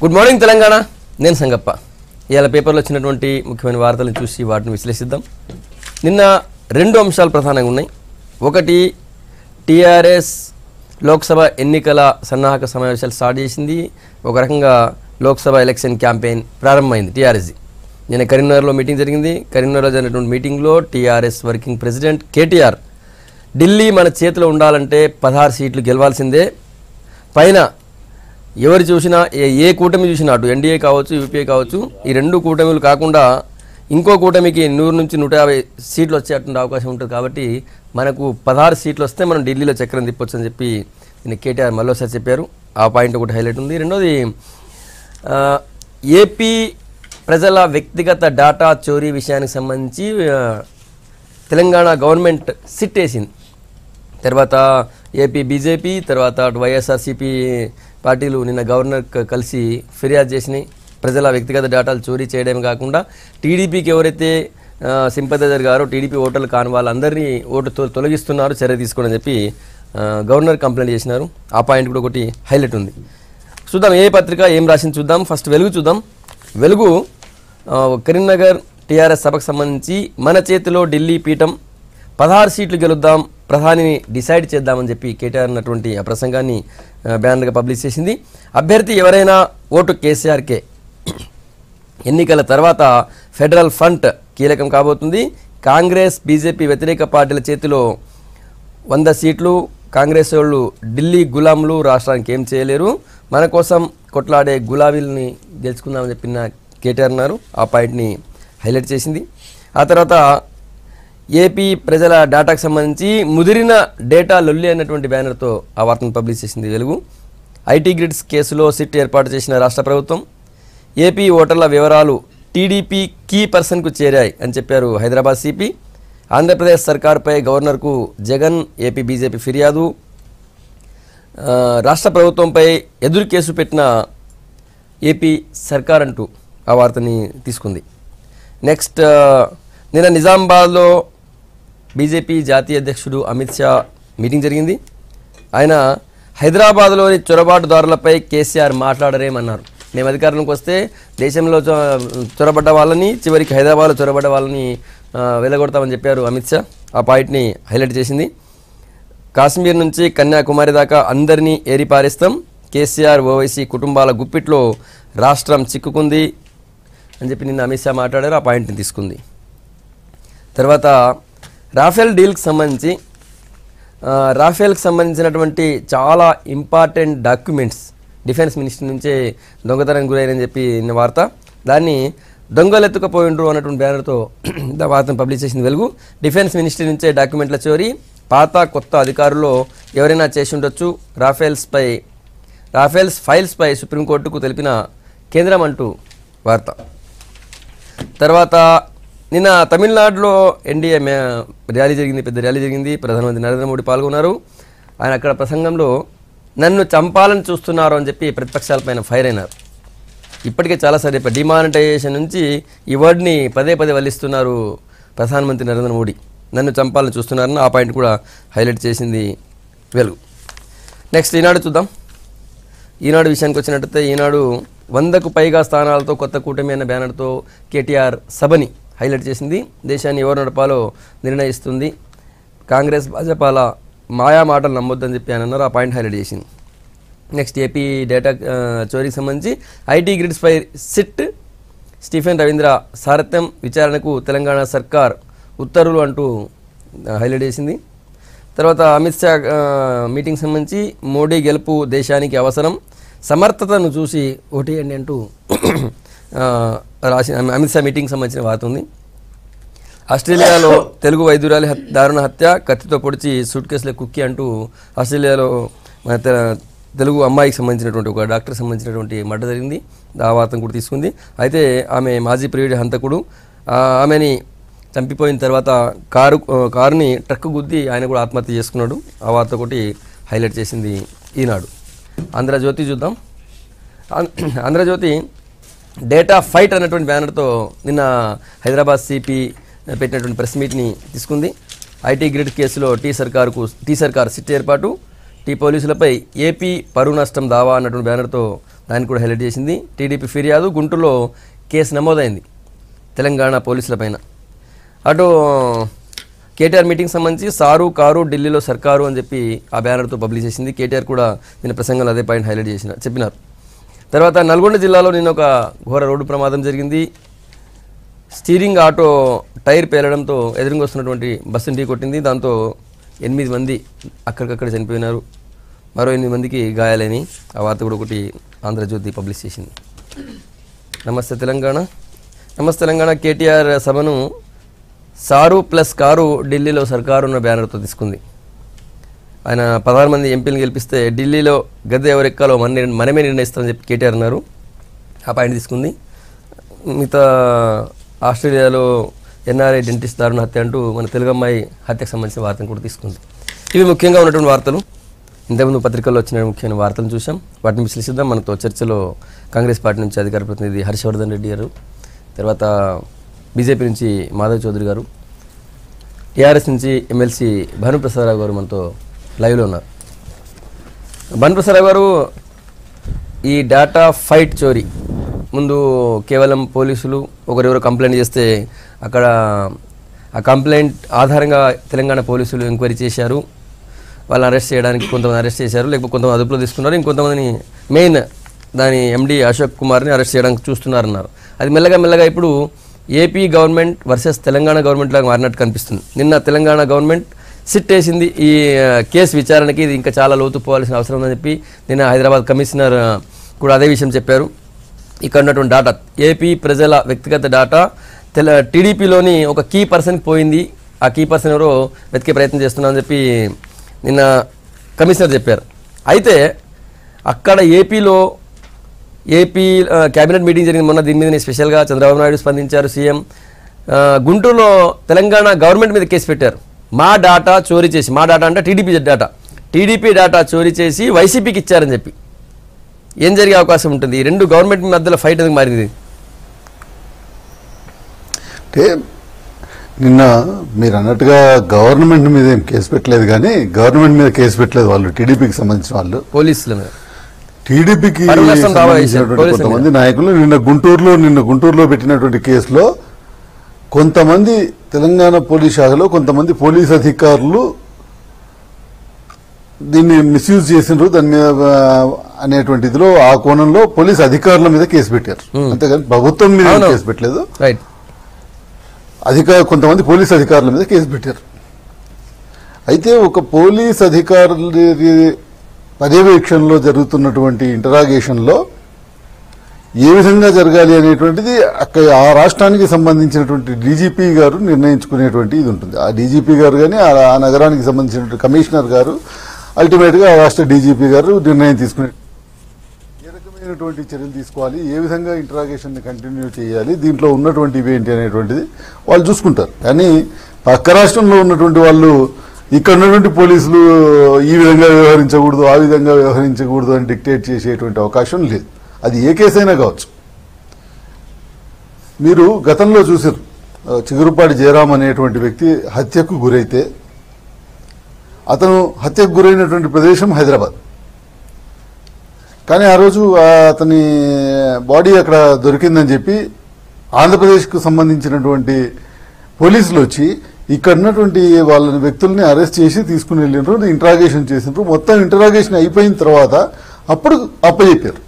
Good morning Telangana. నేను సంగప్ప. ఇవాళ పేపర్లో వచ్చినటువంటి ముఖ్యమైన వార్తలను చూసి వాటిని విశ్లేషిద్దాం. నిన్న రెండు అంశాలు ప్రధానంగా ఉన్నాయి. ఒకటి, టీఆర్ఎస్ లోక్సభ ఎన్నికల సన్నాహక సమావేశాలు స్టార్ట్ చేసింది. ఒక రకంగా లోక్సభ ఎలక్షన్ క్యాంపెయిన్ ప్రారంభమైంది టీఆర్ఎస్ది. నిన్న కరీంనగర్లో మీటింగ్ జరిగింది. కరీంనగర్లో జరిగినటువంటి మీటింగ్లో TRS working president KTR Delhi మన చేతిలో ఉండాలంటే 16 సీట్లు గెలవాల్సిందే, పైన ఎవరు చూసినా ఏ కూటమి చూసినా అటు ఎన్డీఏ కావచ్చు యూపీఏ కావచ్చు ఈ రెండు కూటమిలు కాకుండా ఇంకో కూటమికి 100 నుంచి 150 సీట్లు వచ్చేటువంటి అవకాశం ఉంటుంది. కాబట్టి మనకు 16 సీట్లు వస్తే మనం ఢిల్లీలో చక్రం తిప్పొచ్చు అని చెప్పి నేను కేటీఆర్ మళ్ళీసారి చెప్పారు. ఆ పాయింట్ ఒకటి హైలైట్ ఉంది. రెండోది, ఏపీ ప్రజల వ్యక్తిగత డేటా చోరీ విషయానికి సంబంధించి తెలంగాణ గవర్నమెంట్ సిట్ వేసింది. తర్వాత ఏపీ బీజేపీ తర్వాత అటు వైఎస్ఆర్సీపీ పార్టీలు నిన్న గవర్నర్ కలిసి ఫిర్యాదు చేసినాయి. ప్రజల వ్యక్తిగత డేటాలు చోరీ చేయడమే కాకుండా టీడీపీకి ఎవరైతే సింపథైజర్ గారో టీడీపీ ఓటర్లు కాని వాళ్ళందరినీ ఓటు తొలగిస్తున్నారు, చర్య తీసుకోవడం చెప్పి గవర్నర్ కంప్లైంట్ చేసినారు. ఆ పాయింట్ కూడా ఒకటి హైలైట్ ఉంది. చూద్దాం ఏ పత్రిక ఏం రాసింది చూద్దాం. ఫస్ట్ వెలుగు చూద్దాం. వెలుగు కరీంనగర్ టీఆర్ఎస్ సభకు సంబంధించి మన చేతిలో ఢిల్లీ పీఠం, 16 సీట్లు గెలుద్దాం, ప్రధానిని డిసైడ్ చేద్దామని చెప్పి కేటీఆర్ అన్నటువంటి ఆ ప్రసంగాన్ని బ్యానర్గా పబ్లిష్ చేసింది. అభ్యర్థి ఎవరైనా ఓటు కేసీఆర్కే. ఎన్నికల తర్వాత ఫెడరల్ ఫండ్ కీలకం కాబోతుంది. కాంగ్రెస్ బీజేపీ వ్యతిరేక పార్టీల చేతిలో 100 సీట్లు. కాంగ్రెస్ వాళ్ళు ఢిల్లీ గులాంలు, రాష్ట్రానికి ఏం చేయలేరు, మన కోసం కొట్లాడే గులాబీలని గెలుచుకుందామని చెప్పిన కేటీఆర్ అన్నారు. ఆ పాయింట్ని హైలైట్ చేసింది. ఆ తర్వాత ఏపీ ప్రజల డేటాకు సంబంధించి ముదిరిన డేటా లొల్లి అన్నటువంటి బ్యానర్తో ఆ వార్తను పబ్లిష్ చేసింది వెలుగు. ఐటీ గ్రిడ్స్ కేసులో సిట్ ఏర్పాటు చేసిన రాష్ట్ర ప్రభుత్వం, ఏపీ ఓటర్ల వివరాలు టీడీపీ కీ పర్సన్కు చేరాయి అని చెప్పారు హైదరాబాద్ సిపి. ఆంధ్రప్రదేశ్ సర్కార్పై గవర్నర్కు జగన్ ఏపీ బీజేపీ ఫిర్యాదు. రాష్ట్ర ప్రభుత్వంపై ఎదురు కేసు పెట్టిన ఏపీ సర్కార్ అంటూ ఆ వార్తని తీసుకుంది. నెక్స్ట్, నిన్న నిజామాబాద్లో బీజేపీ జాతీయ అధ్యక్షుడు అమిత్ షా మీటింగ్ జరిగింది. ఆయన హైదరాబాద్లోని చొరబాటుదారులపై కేసీఆర్ మాట్లాడరేమన్నారు. మేము అధికారంలోకి వస్తే దేశంలో చొరబడ్డ వాళ్ళని, చివరికి హైదరాబాద్లో చొరబడ్డ వాళ్ళని వెళ్ళగొడతామని చెప్పారు అమిత్ షా. ఆ పాయింట్ని హైలైట్ చేసింది. కాశ్మీర్ నుంచి కన్యాకుమారి దాకా అందరినీ ఏరిపారేస్తాం, కేసీఆర్ ఓవైసీ కుటుంబాల గుప్పిట్లో రాష్ట్రం చిక్కుకుంది అని చెప్పి నిన్న అమిత్ షా మాట్లాడారు. ఆ పాయింట్ని తీసుకుంది. తర్వాత రాఫెల్ డీల్కి సంబంధించి రాఫెల్కి సంబంధించినటువంటి చాలా ఇంపార్టెంట్ డాక్యుమెంట్స్ డిఫెన్స్ మినిస్ట్రీ నుంచే దొంగతనానికి గురైనని చెప్పి నిన్న వార్త. దాన్ని దొంగలు ఎత్తుకపోయిండ్రు అన్నటువంటి బ్యానర్తో వార్తను పబ్లిష్ చేసింది వెలుగు. డిఫెన్స్ మినిస్ట్రీ నుంచే డాక్యుమెంట్ల చోరీ, పాత కొత్త అధికారుల్లో ఎవరైనా చేసి ఉండొచ్చు, రాఫెల్స్ ఫైల్స్పై సుప్రీంకోర్టుకు తెలిపిన కేంద్రం అంటూ వార్త. తర్వాత నిన్న తమిళనాడులో ఎన్డీఏ ర్యాలీ జరిగింది, పెద్ద ర్యాలీ జరిగింది. ప్రధానమంత్రి నరేంద్ర మోడీ పాల్గొన్నారు. ఆయన అక్కడ ప్రసంగంలో నన్ను చంపాలని చూస్తున్నారు అని చెప్పి ప్రతిపక్షాలపైన ఫైర్ అయినారు. ఇప్పటికే చాలాసార్లు చెప్పారు, డిమానిటైజేషన్ నుంచి ఈ వర్డ్ని పదే వల్లిస్తున్నారు ప్రధానమంత్రి నరేంద్ర మోడీ, నన్ను చంపాలని చూస్తున్నారని ఆ పాయింట్ కూడా హైలైట్ చేసింది వెలుగు. నెక్స్ట్ ఈనాడు చూద్దాం. ఈనాడు విషయానికి వచ్చినట్టయితే ఈనాడు 100కు పైగా స్థానాలతో కొత్త కూటమి అన్న బ్యానర్తో కేటీఆర్ సభని హైలైట్ చేసింది. దేశాన్ని ఎవరు నడపాలో నిర్ణయిస్తుంది, కాంగ్రెస్ భాజపాల మాయా మాటలు నమ్మొద్దని చెప్పి ఆయన అన్నారు. ఆ పాయింట్ హైలైట్ చేసింది. నెక్స్ట్, ఏపీ డేటా చోరీకి సంబంధించి ఐటీ గ్రిడ్స్పై సిట్, స్టీఫెన్ రవీంద్ర సారథ్యం, విచారణకు తెలంగాణ సర్కార్ ఉత్తర్వులు అంటూ హైలైట్ చేసింది. తర్వాత అమిత్ షా మీటింగ్ సంబంధించి మోడీ గెలుపు దేశానికి అవసరం, సమర్థతను చూసి ఓటేయండి అంటూ రాసి అమిత్ షా మీటింగ్ సంబంధించిన వార్త ఉంది. ఆస్ట్రేలియాలో తెలుగు వైద్యురాలి దారుణ హత్య, కత్తితో పొడిచి సూట్ కేసులో కుక్కి అంటూ ఆస్ట్రేలియాలో మన తెలుగు అమ్మాయికి సంబంధించినటువంటి ఒక డాక్టర్ సంబంధించినటువంటి మర్డర్ జరిగింది. ఆ వార్తను కూడా తీసుకుంది. అయితే ఆమె మాజీ ప్రియుడి హంతకుడు, ఆమెని చంపిపోయిన తర్వాత కారుని ట్రక్ గుద్ది ఆయన కూడా ఆత్మహత్య చేసుకున్నాడు. ఆ వార్త ఒకటి హైలైట్ చేసింది ఈనాడు. ఆంధ్రజ్యోతి చూద్దాం. ఆంధ్రజ్యోతి డేటా ఫైట్ అన్నటువంటి బ్యానర్తో నిన్న హైదరాబాద్ సిపి పెట్టినటువంటి ప్రెస్ మీట్ని తీసుకుంది. ఐటీ గ్రిడ్ కేసులో టీ సర్కార్ సిట్ ఏర్పాటు, టీ పోలీసులపై ఏపీ పరువు నష్టం దావా అన్నటువంటి బ్యానర్తో దాన్ని కూడా హైలైట్ చేసింది. టీడీపీ ఫిర్యాదు, గుంటూరులో కేసు నమోదైంది తెలంగాణ పోలీసులపైన. అటు కేటీఆర్ మీటింగ్ సంబంధించి సారు కారు ఢిల్లీలో సర్కారు అని చెప్పి ఆ బ్యానర్తో పబ్లిష్ చేసింది. కేటీఆర్ కూడా నిన్న ప్రసంగంలో అదే పాయింట్ హైలైట్ చెప్పినారు. తర్వాత నల్గొండ జిల్లాలో నిన్న ఒక ఘోర రోడ్డు ప్రమాదం జరిగింది. స్టీరింగ్ ఆటో టైర్ పేలడంతో ఎదురుగా వస్తున్నటువంటి బస్సును ఢీకొట్టింది. దాంతో 8 మంది అక్కడికక్కడ చనిపోయినారు, మరో 8 మందికి గాయాలని ఆ వార్త కూడా ఒకటి ఆంధ్రజ్యోతి పబ్లిష్ చేసింది. నమస్తే తెలంగాణ. నమస్తే తెలంగాణ కేటీఆర్ సభను సారు ప్లస్ కారు ఢిల్లీలో సర్కారు ఉన్న బ్యానర్తో తీసుకుంది. ఆయన 16 మంది ఎంపీలను గెలిపిస్తే ఢిల్లీలో గద్దె ఎవరెక్కాలో మనమే నిర్ణయిస్తామని చెప్పి కేటీఆర్ అన్నారు. ఆ పాయింట్ తీసుకుంది. మిగతా ఆస్ట్రేలియాలో ఎన్ఆర్ఐ డెంటిస్ట్ దారుణ హత్య అంటూ మన తెలుగు అమ్మాయి హత్యకు సంబంధించిన వార్తను కూడా తీసుకుంది. ఇవి ముఖ్యంగా ఉన్నటువంటి వార్తలు. ఇంతకుముందు పత్రికల్లో వచ్చిన ముఖ్యమైన వార్తలను చూసాం, వాటిని విశ్లేషిద్దాం. మనతో చర్చలో కాంగ్రెస్ పార్టీ నుంచి అధికార ప్రతినిధి హర్షవర్ధన్ రెడ్డి గారు, తర్వాత బీజేపీ నుంచి మాధవ్ చౌదరి గారు, టీఆర్ఎస్ నుంచి ఎమ్మెల్సీ భానుప్రసాదరావు గారు మనతో లైవ్లో ఉన్నారు. భానుప్రసాదరావు గారు, ఈ డేటా ఫైట్ చోరీ ముందు కేవలం పోలీసులు ఒకరెవరో కంప్లైంట్ చేస్తే అక్కడ ఆ కంప్లైంట్ ఆధారంగా తెలంగాణ పోలీసులు ఎంక్వైరీ చేశారు. వాళ్ళని అరెస్ట్ చేయడానికి కొంతమంది అరెస్ట్ చేశారు, లేకపోతే కొంతమంది అదుపులో తీసుకున్నారు, ఇంకొంతమందిని మెయిన్ దాని ఎండి అశోక్ కుమార్ని అరెస్ట్ చేయడానికి చూస్తున్నారన్నారు. అది మెల్లగా ఇప్పుడు AP government versus Telangana government లాగా మారినట్టు కనిపిస్తుంది. నిన్న తెలంగాణ గవర్నమెంట్ సిట్ వేసింది ఈ కేసు విచారణకి, ఇది ఇంకా చాలా లోతు పోవాల్సిన అవసరం ఉందని చెప్పి నిన్న హైదరాబాద్ కమిషనర్ కూడా అదే విషయం చెప్పారు. ఇక్కడ ఉన్నటువంటి డాటా, ఏపీ ప్రజల వ్యక్తిగత డాటా టీడీపీలోని ఒక కీ పర్సన్కి పోయింది. ఆ కీ పర్సన్ ఎవరో వెతికే ప్రయత్నం చేస్తున్నామని చెప్పి నిన్న కమిషనర్ చెప్పారు. అయితే అక్కడ ఏపీ క్యాబినెట్ మీటింగ్ జరిగింది మొన్న. దీని మీద స్పెషల్గా చంద్రబాబు నాయుడు స్పందించారు, సీఎం. గుంటూరులో తెలంగాణ గవర్నమెంట్ మీద కేసు పెట్టారు. మా డాటా చోరీ చేసి, మా డాటా అంటే టీడీపీ డాటా చోరీ చేసి వైసీపీకి ఇచ్చారని చెప్పి ఏం జరిగే అవకాశం ఉంటుంది? ఈ రెండు గవర్నమెంట్ మధ్యలో ఫైట్ ఎందుకు మారింది? అంటే నిన్న మీరు అన్నట్టుగా గవర్నమెంట్ మీద ఏం కేసు పెట్టలేదు, కానీ గవర్నమెంట్ మీద కేసు పెట్టలేదు వాళ్ళు, టీడీపీకి సంబంధించిన వాళ్ళు, పోలీసుల మీద. టీడీపీకి కొంతమంది నాయకులు నిన్న గుంటూరులో పెట్టినటువంటి కేసులో కొంతమంది తెలంగాణ పోలీస్ శాఖలో కొంతమంది పోలీస్ అధికారులు దీన్ని మిస్యూజ్ చేసినారు దాని మీద అనేటువంటి ఇదిలో ఆ కోణంలో పోలీస్ అధికారుల మీద కేసు పెట్టారు. అంతేగాని ప్రభుత్వం మీద కేసు పెట్టలేదు. కొంతమంది పోలీస్ అధికారుల మీద కేసు పెట్టారు. అయితే ఒక పోలీస్ అధికారుల పర్యవేక్షణలో జరుగుతున్నటువంటి ఇంటరాగేషన్లో ఏ విధంగా జరగాలి అనేటువంటిది అక్కడ ఆ రాష్ట్రానికి సంబంధించినటువంటి డీజీపీ గారు నిర్ణయించుకునేటువంటి ఇది ఉంటుంది. ఆ డీజీపీ గారు కానీ ఆ నగరానికి సంబంధించినటువంటి కమిషనర్ గారు అల్టిమేట్గా ఆ రాష్ట్ర డీజీపీ గారు నిర్ణయం తీసుకునే ఏ రకమైనటువంటి చర్యలు తీసుకోవాలి, ఏ విధంగా ఇంటరాగేషన్ని కంటిన్యూ చేయాలి, దీంట్లో ఉన్నటువంటి ఇవేంటి అనేటువంటిది వాళ్ళు చూసుకుంటారు. కానీ పక్క రాష్ట్రంలో ఉన్నటువంటి వాళ్ళు ఇక్కడ ఉన్నటువంటి పోలీసులు ఈ విధంగా వ్యవహరించకూడదు, ఆ విధంగా వ్యవహరించకూడదు అని డిక్టేట్ చేసేటువంటి అవకాశం లేదు. అది ఏ కేసైనా కావచ్చు. మీరు గతంలో చూసారు, చిగురుపాటి జయరాం అనేటువంటి వ్యక్తి హత్యకు గురైతే అతను హత్యకు గురైనటువంటి ప్రదేశం హైదరాబాద్. కానీ ఆ రోజు అతని బాడీ అక్కడ దొరికిందని చెప్పి ఆంధ్రప్రదేశ్కు సంబంధించినటువంటి పోలీసులు వచ్చి ఇక్కడ ఉన్నటువంటి వాళ్ళని వ్యక్తుల్ని అరెస్ట్ చేసి తీసుకుని వెళ్ళినారు, ఇంటరాగేషన్ చేసినారు. మొత్తం ఇంటరాగేషన్ అయిపోయిన తర్వాత అప్పుడు అప్పచెప్పారు.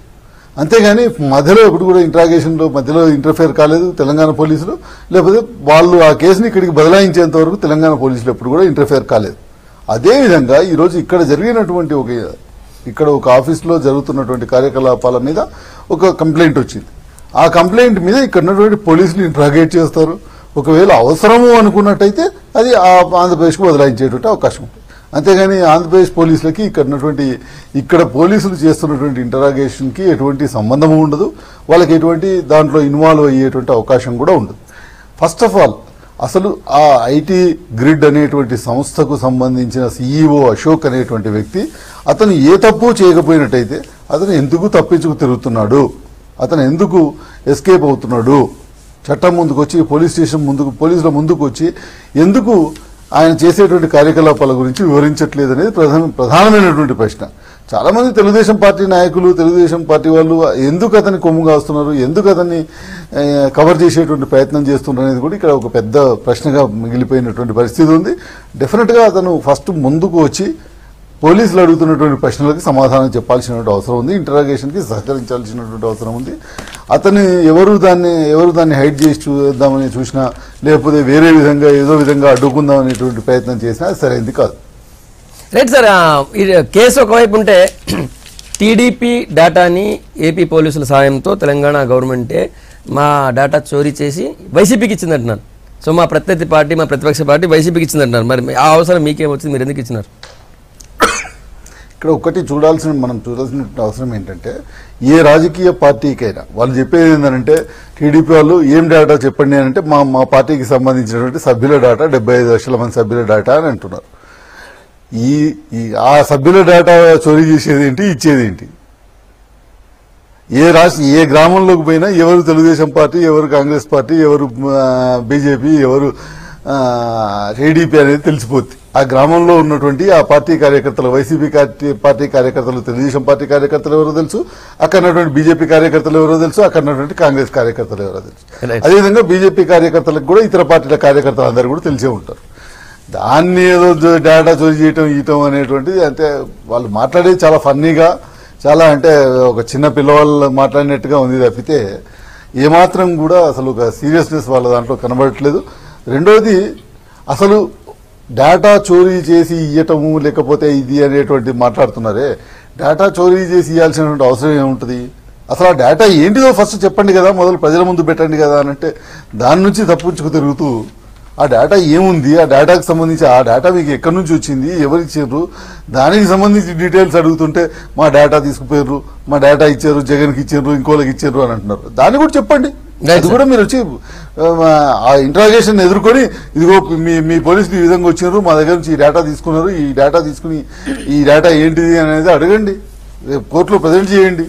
అంతేగాని మధ్యలో ఎప్పుడు కూడా ఇంటరాగేషన్లో మధ్యలో ఇంటర్ఫేర్ కాలేదు తెలంగాణ పోలీసులు, లేకపోతే వాళ్ళు ఆ కేసుని ఇక్కడికి బదలాయించేంత వరకు తెలంగాణ పోలీసులు ఎప్పుడు కూడా ఇంటర్ఫేర్ కాలేదు. అదేవిధంగా ఈరోజు ఇక్కడ జరిగినటువంటి ఇక్కడ ఒక ఆఫీస్లో జరుగుతున్నటువంటి కార్యకలాపాల మీద ఒక కంప్లైంట్ వచ్చింది. ఆ కంప్లైంట్ మీద ఇక్కడ ఉన్నటువంటి పోలీసులు ఇంటరాగేట్ చేస్తారు. ఒకవేళ అవసరము అనుకున్నట్టయితే అది ఆంధ్రప్రదేశ్కు బదలాయించేటువంటి అవకాశం ఉంటుంది. అంతేగాని ఆంధ్రప్రదేశ్ పోలీసులకి ఇక్కడ పోలీసులు చేస్తున్నటువంటి ఇంటరాగేషన్కి ఎటువంటి సంబంధము ఉండదు, వాళ్ళకి ఎటువంటి దాంట్లో ఇన్వాల్వ్ అయ్యేటువంటి అవకాశం కూడా ఉండదు. ఫస్ట్ ఆఫ్ ఆల్ అసలు ఆ ఐటీ గ్రిడ్ అనేటువంటి సంస్థకు సంబంధించిన సీఈఓ అశోక్ అనేటువంటి వ్యక్తి అతను ఏ తప్పు చేయకపోయినట్టయితే అతను ఎందుకు తప్పించుకు తిరుగుతున్నాడు, అతను ఎందుకు ఎస్కేప్ అవుతున్నాడు, చట్టం ముందుకు వచ్చి పోలీసుల ముందుకు వచ్చి ఎందుకు ఆయన చేసేటువంటి కార్యకలాపాల గురించి వివరించట్లేదు అనేది ప్రధానమైనటువంటి ప్రశ్న. చాలా మంది తెలుగుదేశం పార్టీ నాయకులు, తెలుగుదేశం పార్టీ వాళ్ళు ఎందుకు అతన్ని కొమ్ము కాస్తున్నారు, ఎందుకు అతన్ని కవర్ చేసేటువంటి ప్రయత్నం చేస్తున్నారు అనేది కూడా ఇక్కడ ఒక పెద్ద ప్రశ్నగా మిగిలిపోయినటువంటి పరిస్థితి ఉంది. డెఫినెట్గా అతను ఫస్ట్ ముందుకు వచ్చి పోలీసులు అడుగుతున్నటువంటి ప్రశ్నలకు సమాధానం చెప్పాల్సినటువంటి అవసరం ఉంది, ఇంటరాగేషన్కి సహకరించాల్సినటువంటి అవసరం ఉంది. అతన్ని ఎవరు దాన్ని హైడ్ చేసి చూద్దామని చూసినా, లేకపోతే వేరే విధంగా ఏదో విధంగా అడ్డుకుందాం అనేటువంటి ప్రయత్నం చేసినా అది సరైనది కాదు. రైట్ సార్, ఈ కేసు ఒకవైపు ఉంటే టీడీపీ డేటాని ఏపీ పోలీసుల సాయంతో తెలంగాణ గవర్నమెంటే మా డేటా చోరీ చేసి వైసీపీకి ఇచ్చిందంటున్నారు. సో మా ప్రత్యర్థి పార్టీ, మా ప్రతిపక్ష పార్టీ వైసీపీకి ఇచ్చిందంటున్నారు. మరి ఆ అవసరం మీకేమొచ్చింది, మీరు ఎందుకు ఇచ్చినారు? ఇక్కడ ఒకటి మనం చూడాల్సిన అవసరం ఏంటంటే, ఏ రాజకీయ పార్టీకైనా వాళ్ళు చెప్పేది ఏంటంటే, టీడీపీ వాళ్ళు ఏం డేటా చెప్పండి అని అంటే మా పార్టీకి సంబంధించినటువంటి సభ్యుల డేటా 75 లక్షల మంది సభ్యుల డేటా అని అంటున్నారు. ఆ సభ్యుల డేటా చోరీ చేసేది ఏంటి, ఇచ్చేది ఏంటి? ఏ గ్రామంలోకి పోయినా ఎవరు తెలుగుదేశం పార్టీ, ఎవరు కాంగ్రెస్ పార్టీ, ఎవరు బీజేపీ, ఎవరు టీడీపీ అనేది తెలిసిపోద్ది. ఆ గ్రామంలో ఉన్నటువంటి ఆ పార్టీ కార్యకర్తలు, వైసీపీ పార్టీ కార్యకర్తలు, తెలుగుదేశం పార్టీ కార్యకర్తలు ఎవరో తెలుసు, అక్కడ ఉన్నటువంటి బీజేపీ కార్యకర్తలు ఎవరో తెలుసు, అక్కడ ఉన్నటువంటి కాంగ్రెస్ కార్యకర్తలు ఎవరో తెలుసు. అదేవిధంగా బీజేపీ కార్యకర్తలకు కూడా ఇతర పార్టీల కార్యకర్తలు అందరూ కూడా తెలిసే ఉంటారు. దాన్ని ఏదో డేటా చోరీ చేయటం అనేటువంటిది అంటే వాళ్ళు మాట్లాడేది చాలా ఫన్నీగా, చాలా అంటే ఒక చిన్న పిల్లవాళ్ళు మాట్లాడినట్టుగా ఉంది తప్పితే ఏమాత్రం కూడా అసలు ఒక సీరియస్నెస్ వాళ్ళ దాంట్లో కనబడట్లేదు. రెండోది, అసలు డేటా చోరీ చేసి ఇవ్వటము లేకపోతే ఇది అనేటువంటి మాట్లాడుతున్నారే, డేటా చోరీ చేసి ఇవ్వాల్సినటువంటి అవసరం ఏముంటుంది? అసలు ఆ డేటా ఏంటిదో ఫస్ట్ చెప్పండి కదా, మొదలు ప్రజల ముందు పెట్టండి కదా అని అంటే దాని నుంచి తప్పించుకు తిరుగుతూ ఆ డేటా ఏముంది, ఆ డేటాకి సంబంధించి ఆ డేటా మీకు ఎక్కడి నుంచి వచ్చింది, ఎవరు ఇచ్చారు, దానికి సంబంధించి డీటెయిల్స్ అడుగుతుంటే మా డేటా తీసుకుపోయారు, మా డేటా ఇచ్చారు, జగన్కి ఇచ్చారు, ఇంకోళ్ళకి ఇచ్చారు అని అంటున్నారు. దాన్ని కూడా చెప్పండి. అది కూడా మీరు వచ్చి ఆ ఇంట్రాగేషన్ ఎదుర్కొని, ఇదిగో మీ పోలీసులు ఈ విధంగా వచ్చినారు, మా దగ్గర నుంచి ఈ డేటా తీసుకున్నారు, ఈ డేటా తీసుకుని ఈ డేటా ఏంటిది అనేది అడగండి, కోర్టులో ప్రజెంట్ చేయండి.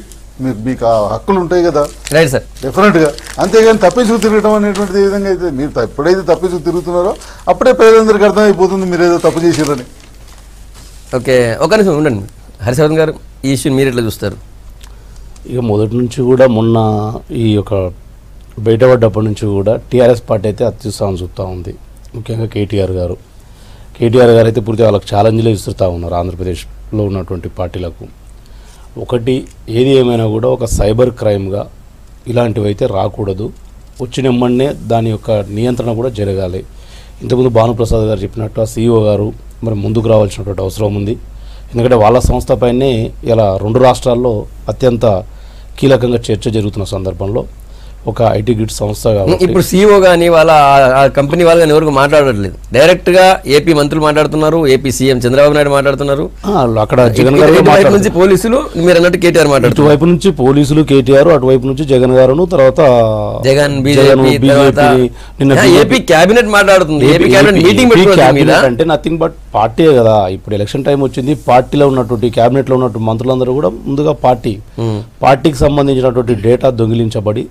మీకు ఆ హక్కులు ఉంటాయి కదా. రైట్ సార్, డెఫినెట్ గా. అంతేగాని తప్పించుకు తిరగడం అనేటువంటిది ఏ విధంగా అయితే మీరు ఎప్పుడైతే తప్పించుకు తిరుగుతున్నారో అప్పుడే ప్రజలందరికీ అర్థమైపోతుంది మీరు ఏదో తప్పు చేసారని. ఓకే, ఒక నిమిషం ఉండండి. హరిశవర్ధన్ గారు, ఈ ఇష్యూని మీరు ఎట్లా చూస్తారు? ఇక మొదటి నుంచి కూడా మొన్న ఈ యొక్క బయటపడ్డప్పటి నుంచి కూడా టీఆర్ఎస్ పార్టీ అయితే అత్యుత్సాహం చూస్తూ ఉంది. ముఖ్యంగా కేటీఆర్ గారు అయితే పూర్తిగా వాళ్ళకి ఛాలెంజ్లే ఇస్తూ ఉన్నారు ఆంధ్రప్రదేశ్లో ఉన్నటువంటి పార్టీలకు. ఒకటి ఏది ఏమైనా కూడా ఒక సైబర్ క్రైమ్గా ఇలాంటివి అయితే రాకూడదు, వచ్చినమ్మనే దాని యొక్క నియంత్రణ కూడా జరగాలి. ఇంతకుముందు భానుప్రసాద్ గారు చెప్పినట్టు ఆ సీఈఓ గారు మరి ముందుకు రావాల్సినటువంటి అవసరం ఉంది. ఎందుకంటే వాళ్ళ సంస్థపైనే ఇలా 2 రాష్ట్రాల్లో అత్యంత కీలకంగా చర్చ జరుగుతున్న సందర్భంలో ఒక ఐటీ గిట్ సంస్థ కాబట్టి ఇప్పుడు సీఈఓ కానీ వాళ్ళ కంపెనీ వాళ్ళు కానీ ఎవరికి మాట్లాడట్లేదు, డైరెక్ట్ గా ఏపీ మంత్రులు మాట్లాడుతున్నారు, ఏపీ సీఎం చంద్రబాబు నాయుడు మాట్లాడుతున్నారు, అక్కడ జగన్ గారు నుంచి పోలీసులు, మీరు అన్నట్టు కేటీఆర్ మాట్లాడుతున్నారు. ఇటువైపు నుంచి పోలీసులు కేటీఆర్, అటువైపు నుంచి జగన్ గారును, తర్వాత జగన్ బీజేపీ, నిన్న ఏపీ కేబినెట్ మాట్లాడుతుంది. ఏపీ కేబినెట్ మీటింగ్ అంటే నథింగ్ బట్ పార్టీయే కదా. ఇప్పుడు ఎలక్షన్ టైం వచ్చింది, పార్టీలో ఉన్నటువంటి కేబినెట్ లో ఉన్నటువంటి మంత్రులందరూ కూడా ముందుగా పార్టీకి సంబంధించినటువంటి డేటా దొంగిలించబడి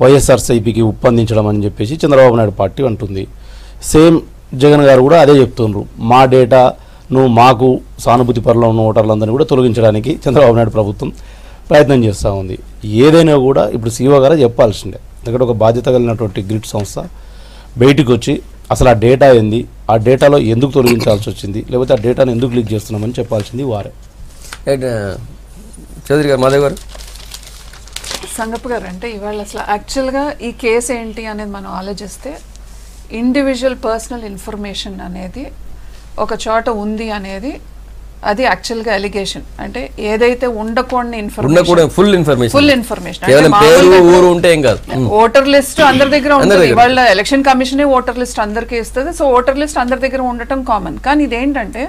వైఎస్ఆర్సీపీకి ఒప్పందించడం అని చెప్పేసి చంద్రబాబు నాయుడు పార్టీ అంటుంది. సేమ్ జగన్ గారు కూడా అదే చెప్తున్నారు, మా డేటాను మాకు సానుభూతి పరులో ఉన్న ఓటర్లందరినీ కూడా తొలగించడానికి చంద్రబాబు నాయుడు ప్రభుత్వం ప్రయత్నం చేస్తూ ఉంది. ఏదైనా కూడా ఇప్పుడు సీఓ గారు చెప్పాల్సిందే, ఎందుకంటే ఒక బాధ్యత కలిగినటువంటి గ్రిడ్ సంస్థ బయటికి వచ్చి అసలు ఆ డేటా ఏంది, ఆ డేటాలో ఎందుకు తొలగించాల్సి వచ్చింది, లేకపోతే ఆ డేటాను ఎందుకు లీక్ చేస్తున్నామని చెప్పాల్సింది వారే. చౌదరి గారు, మాధవ్ గారు. సంగప్ప గారు, అంటే ఇవాళ అసలు యాక్చువల్గా ఈ కేసు ఏంటి అనేది మనం ఆలోచిస్తే ఇండివిజువల్ పర్సనల్ ఇన్ఫర్మేషన్ అనేది ఒక చోట ఉంది అనేది అది యాక్చువల్గా అలిగేషన్. అంటే ఏదైతే ఉండకూడని information, full information voter list అందరి దగ్గర ఉంటుంది. వాళ్ళ ఎలక్షన్ కమిషనే ఓటర్ లిస్ట్ అందరికీ ఇస్తుంది. సో ఓటర్ లిస్ట్ అందరి దగ్గర ఉండటం కామన్. కానీ ఇదేంటంటే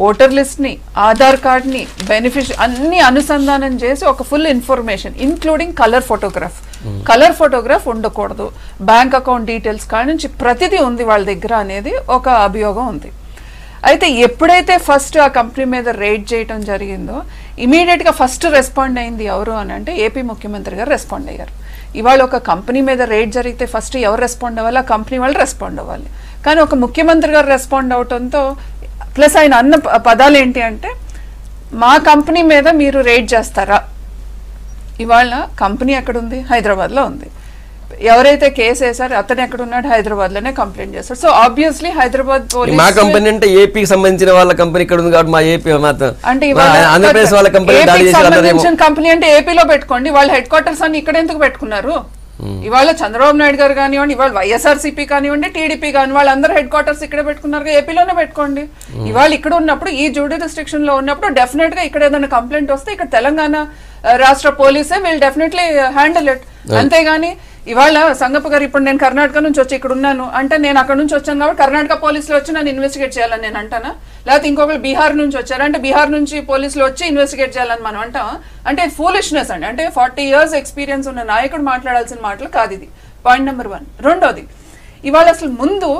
ఓటర్ లిస్ట్ని, ఆధార్ కార్డ్ని, బెనిఫిషియరీ అన్ని అనుసంధానం చేసి ఒక full information including colour photograph ఉండకూడదు. బ్యాంక్ అకౌంట్ డీటెయిల్స్ కాడ నుంచి ప్రతిదీ ఉంది వాళ్ళ దగ్గర అనేది ఒక అభియోగం ఉంది. అయితే ఎప్పుడైతే ఫస్ట్ ఆ కంపెనీ మీద రైడ్ చేయడం జరిగిందో ఇమీడియట్గా ఫస్ట్ రెస్పాండ్ అయింది ఎవరు అని అంటే ఏపీ ముఖ్యమంత్రి గారు రెస్పాండ్ అయ్యారు. ఇవాళ ఒక కంపెనీ మీద రైడ్ జరిగితే ఫస్ట్ ఎవరు రెస్పాండ్ అవ్వాలి? ఆ కంపెనీ వాళ్ళు రెస్పాండ్ అవ్వాలి. కానీ ఒక ముఖ్యమంత్రి గారు రెస్పాండ్ అవడంతో ప్లస్ ఆయన అన్న పదాలు ఏంటి అంటే మా కంపెనీ మీద మీరు రేట్ చేస్తారా? ఇవాళ కంపెనీ ఎక్కడుంది? హైదరాబాద్లో ఉంది. ఎవరైతే కేసు వేసారో అతను ఎక్కడున్నాడు? హైదరాబాద్ లోనే కంప్లైంట్ చేస్తారు. సో ఆబ్వియస్లీ హైదరాబాద్ పోలీస్, మా కంపెనీ అంటే ఏపీకి సంబంధించిన వాళ్ళ కంపెనీ ఇక్కడ ఉంది కాబట్టి మా ఏపీ అంటే ఆంధ్రప్రదేశ్ వాళ్ళ కంపెనీ కంపెనీ అంటే ఏపీలో పెట్టుకోండి. వాళ్ళ హెడ్ క్వార్టర్స్ అన్ని ఇక్కడ ఎందుకు పెట్టుకున్నారు? ఇవాళ చంద్రబాబు నాయుడు గారు కానివ్వండి, ఇవాళ వైఎస్ఆర్సీపీ కానివ్వండి, టీడీపీ కానివ్వండి, వాళ్ళందరూ హెడ్ క్వార్టర్స్ ఇక్కడే పెట్టుకున్నారు, ఏపీలోనే పెట్టుకోండి. ఇవాళ ఇక్కడ ఉన్నప్పుడు, ఈ జ్యూరిడిస్ట్రిక్షన్ లో ఉన్నప్పుడు డెఫినెట్ గా ఇక్కడ ఏదైనా కంప్లైంట్ వస్తే ఇక్కడ తెలంగాణ రాష్ట్ర పోలీసే విల్ డెఫినెట్లీ హ్యాండిల్ ఇట్. అంతేగాని ఇవాళ సంగప్ప గారు ఇప్పుడు నేను కర్ణాటక నుంచి వచ్చి ఇక్కడ ఉన్నాను అంటే నేను అక్కడ నుంచి వచ్చాను కాబట్టి కర్ణాటక పోలీసులు వచ్చి నన్ను ఇన్వెస్టిగేట్ చేయాలని నేను అంటానా? లేకపోతే ఇంకొకరు బీహార్ నుంచి వచ్చారంటే బీహార్ నుంచి పోలీసులు వచ్చి ఇన్వెస్టిగేట్ చేయాలని మనం అంటాం? అంటే ఫూలిష్నెస్ అండి. అంటే 40 years ఎక్స్పీరియన్స్ ఉన్న నాయకుడు మాట్లాడాల్సిన మాటలు కాదు ఇది. Point number 1. రెండోది, ఇవాళ అసలు ముందు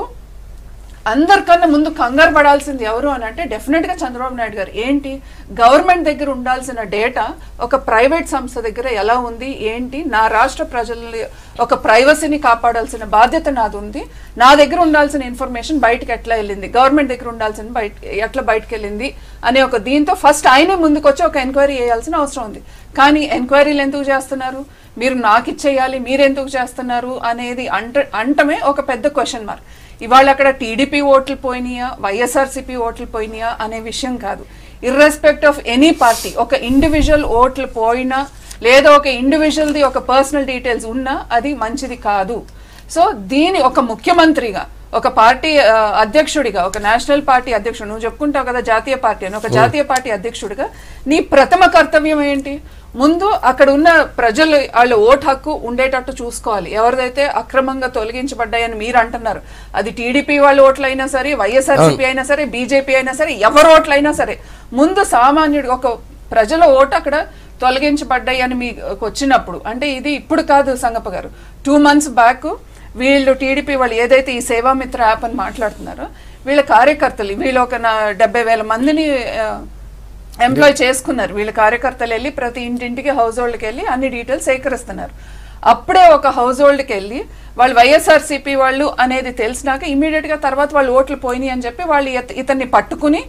అందరికన్నా ముందు కంగారు పడాల్సింది ఎవరు అని అంటే డెఫినెట్ గా చంద్రబాబు నాయుడు గారు. ఏంటి, గవర్నమెంట్ దగ్గర ఉండాల్సిన డేటా ఒక ప్రైవేట్ సంస్థ దగ్గర ఎలా ఉంది ఏంటి, నా రాష్ట్ర ప్రజల ఒక ప్రైవసీని కాపాడాల్సిన బాధ్యత నాది ఉంది. నా దగ్గర ఉండాల్సిన ఇన్ఫర్మేషన్ బయటకు ఎట్లా వెళ్ళింది, గవర్నమెంట్ దగ్గర ఉండాల్సిన ఎట్లా బయటకు వెళ్ళింది అనే ఒక దీంతో ఫస్ట్ ఆయనే ముందుకు వచ్చి ఒక ఎంక్వైరీ చేయాల్సిన అవసరం ఉంది. కానీ ఎంక్వైరీలు ఎందుకు చేస్తున్నారు, మీరు నాకు ఇచ్చేయాలి, మీరెందుకు చేస్తున్నారు అనేది అంటమే ఒక పెద్ద క్వశ్చన్ మార్క్. ఇవాళ అక్కడ టీడీపీ ఓట్లు పోయినాయా, వైఎస్ఆర్సీపీ ఓట్లు పోయినాయా అనే విషయం కాదు. ఇర్రెస్పెక్ట్ ఆఫ్ ఎనీ పార్టీ, ఒక ఇండివిజువల్ ఓట్లు పోయినా లేదా ఒక ఇండివిజువల్ది ఒక పర్సనల్ డీటెయిల్స్ ఉన్నా అది మంచిది కాదు. సో దీని ఒక ముఖ్యమంత్రిగా, ఒక పార్టీ అధ్యక్షుడిగా, ఒక నేషనల్ పార్టీ అధ్యక్షుడు, నువ్వు చెప్పుకుంటావు కదా జాతీయ పార్టీ అని, ఒక జాతీయ పార్టీ అధ్యక్షుడిగా నీ ప్రథమ కర్తవ్యం ఏంటి? ముందు అక్కడ ఉన్న ప్రజలు వాళ్ళ ఓటు హక్కు ఉండేటట్టు చూసుకోవాలి. ఎవరిదైతే అక్రమంగా తొలగించబడ్డాయని మీరు అంటున్నారు, అది టీడీపీ వాళ్ళ ఓట్లు అయినా సరే, వైఎస్ఆర్సీపీ అయినా సరే, బీజేపీ అయినా సరే, ఎవరి ఓట్లు అయినా సరే, ముందు సామాన్యుడు ఒక ప్రజల ఓటు అక్కడ తొలగించబడ్డాయి అని మీకు వచ్చినప్పుడు, అంటే ఇది ఇప్పుడు కాదు సంగప్ప గారు, 2 months బ్యాక్ వీళ్ళు టీడీపీ వాళ్ళు ఏదైతే ఈ సేవామిత్ర యాప్ అని మాట్లాడుతున్నారో వీళ్ళ కార్యకర్తలు, వీళ్ళు ఒక 70,000 మందిని ఎంప్లాయ్ చేసుకున్నారు. వీళ్ళ కార్యకర్తలు వెళ్ళి ప్రతి ఇంటింటికి హౌస్ హోల్డ్కి వెళ్ళి అన్ని డీటెయిల్స్ సేకరిస్తున్నారు. అప్పుడే ఒక హౌస్ హోల్డ్కి వెళ్ళి వాళ్ళు వైఎస్ఆర్సీపీ వాళ్ళు అనేది తెలిసినాక ఇమీడియట్ గా తర్వాత వాళ్ళు ఓట్లు పోయినాయి అని చెప్పి వాళ్ళు ఇతన్ని పట్టుకుని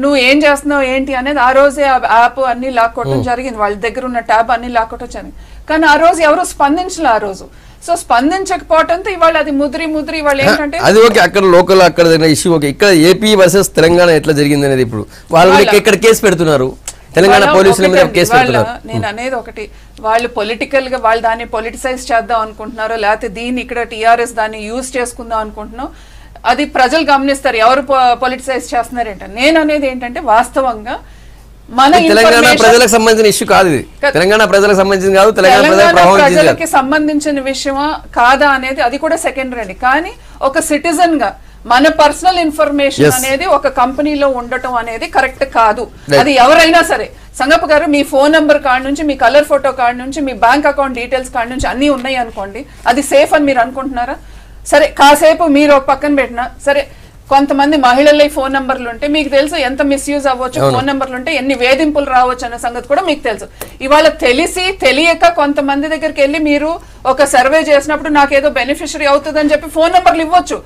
నువ్వు ఏం చేస్తున్నావు ఏంటి అనేది ఆ రోజే యాప్ అన్ని లాక్కోవటం జరిగింది, వాళ్ళ దగ్గర ఉన్న ట్యాబ్ అన్ని లాక్కోవటం జరిగింది. కానీ ఆ రోజు ఎవరు స్పందించలే ఆ రోజు. సో స్పందించకపోవడంతో ఇవాళ అది ముద్రి వాళ్ళు ఏంటంటే అది ఓకే, అక్కడ లోకల్ అక్కడ ఇష్యూ ఓకే. ఇక్కడ ఏపీ వర్సెస్ తెలంగాణ ఎట్లా జరిగింది అనేది ఇప్పుడు వాళ్ళు ఇక్కడ కేసు పెడుతున్నారు, తెలంగాణ పోలీసుల మీద కేసు పెడుతున్నారు. నేను అనేది ఒకటి, వాళ్ళు పొలిటికల్ గా వాళ్ళు దాన్ని పొలిటిసైజ్ చేద్దాం అనుకుంటున్నారో లేకపోతే దీన్ని ఇక్కడ టీఆర్ఎస్ దాన్ని యూజ్ చేసుకుందాం అనుకుంటున్నాం, అది ప్రజలు గమనిస్తారు ఎవరు పొలిటిసైజ్ చేస్తున్నారేంట. నేను అనేది ఏంటంటే వాస్తవంగా మన తెలంగాణ ప్రజలకు సంబంధించిన ఇష్యూ కాదు ఇది, తెలంగాణ ప్రజలకు సంబంధించింది కాదు, తెలంగాణ ప్రజలకి సంబంధించిన విషయమా కాదా అనేది అది కూడా సెకండరీ అండి. కానీ ఒక సిటిజన్ గా మన పర్సనల్ ఇన్ఫర్మేషన్ అనేది ఒక కంపెనీలో ఉండటం అనేది కరెక్ట్ కాదు. అది ఎవరైనా సరే, సంగప్ప గారు మీ ఫోన్ నెంబర్ కార్డ్ నుంచి, మీ కలర్ ఫోటో కార్డ్ నుంచి, మీ బ్యాంక్ అకౌంట్ డీటెయిల్స్ కార్డ్ నుంచి అన్ని ఉన్నాయి అనుకోండి, అది సేఫ్ అని మీరు అనుకుంటున్నారా? సరే కాసేపు మీరు ఒక పక్కన పెట్టినా సరే, కొంతమంది మహిళల ఫోన్ నెంబర్లు ఉంటే మీకు తెలుసు ఎంత మిస్యూజ్ అవ్వచ్చు, ఫోన్ నెంబర్లు ఉంటే ఎన్ని వేధింపులు రావచ్చు అనే సంగతి కూడా మీకు తెలుసు. ఇవాళ తెలిసి తెలియక కొంతమంది దగ్గరికి వెళ్ళి మీరు ఒక సర్వే చేసినప్పుడు నాకేదో బెనిఫిషరీ అవుతుందని చెప్పి ఫోన్ నెంబర్లు ఇవ్వచ్చు,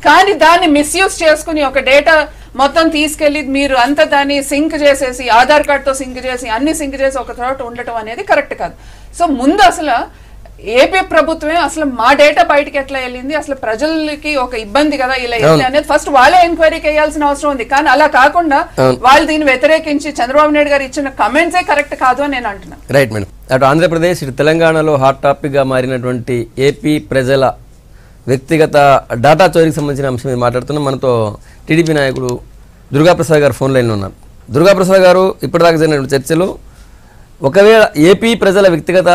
కానీ దాన్ని మిస్యూజ్ చేసుకుని ఒక డేటా మొత్తం తీసుకెళ్లి మీరు అంతా దాన్ని సింక్ చేసేసి ఆధార్ కార్డ్ తో సింక్ చేసి అన్ని సింక్ చేసి ఒక చోట ఉండటం అనేది కరెక్ట్ కాదు. సో ముందు అసలు ఏపీ ప్రభుత్వమే అసలు మా డేటా బయటకి ఎట్లా వెళ్ళింది, అసలు ప్రజలకి ఒక ఇబ్బంది కదా ఇలా వెళ్ళి అనేది ఫస్ట్ వాళ్ళే ఎంక్వైరీకి వేయాల్సిన అవసరం ఉంది. కానీ అలా కాకుండా వాళ్ళు దీన్ని వ్యతిరేకించి చంద్రబాబు నాయుడు గారు ఇచ్చిన కమెంట్సే కరెక్ట్ కాదు అని నేను అంటున్నాను. Right madam. అటు ఆంధ్రప్రదేశ్ ఇటు తెలంగాణలో హాట్ టాపిక్ గా మారినటువంటి ఏపీ ప్రజల వ్యక్తిగత డాటా చోరీకి సంబంధించిన అంశం మీద మాట్లాడుతున్నాం. మనతో టీడీపీ నాయకుడు దుర్గాప్రసాద్ గారు ఫోన్ లైన్లో ఉన్నారు. దుర్గాప్రసాద్ గారు ఇప్పటిదాకా జరిగిన చర్చలు, ఒకవేళ ఏపీ ప్రజల వ్యక్తిగత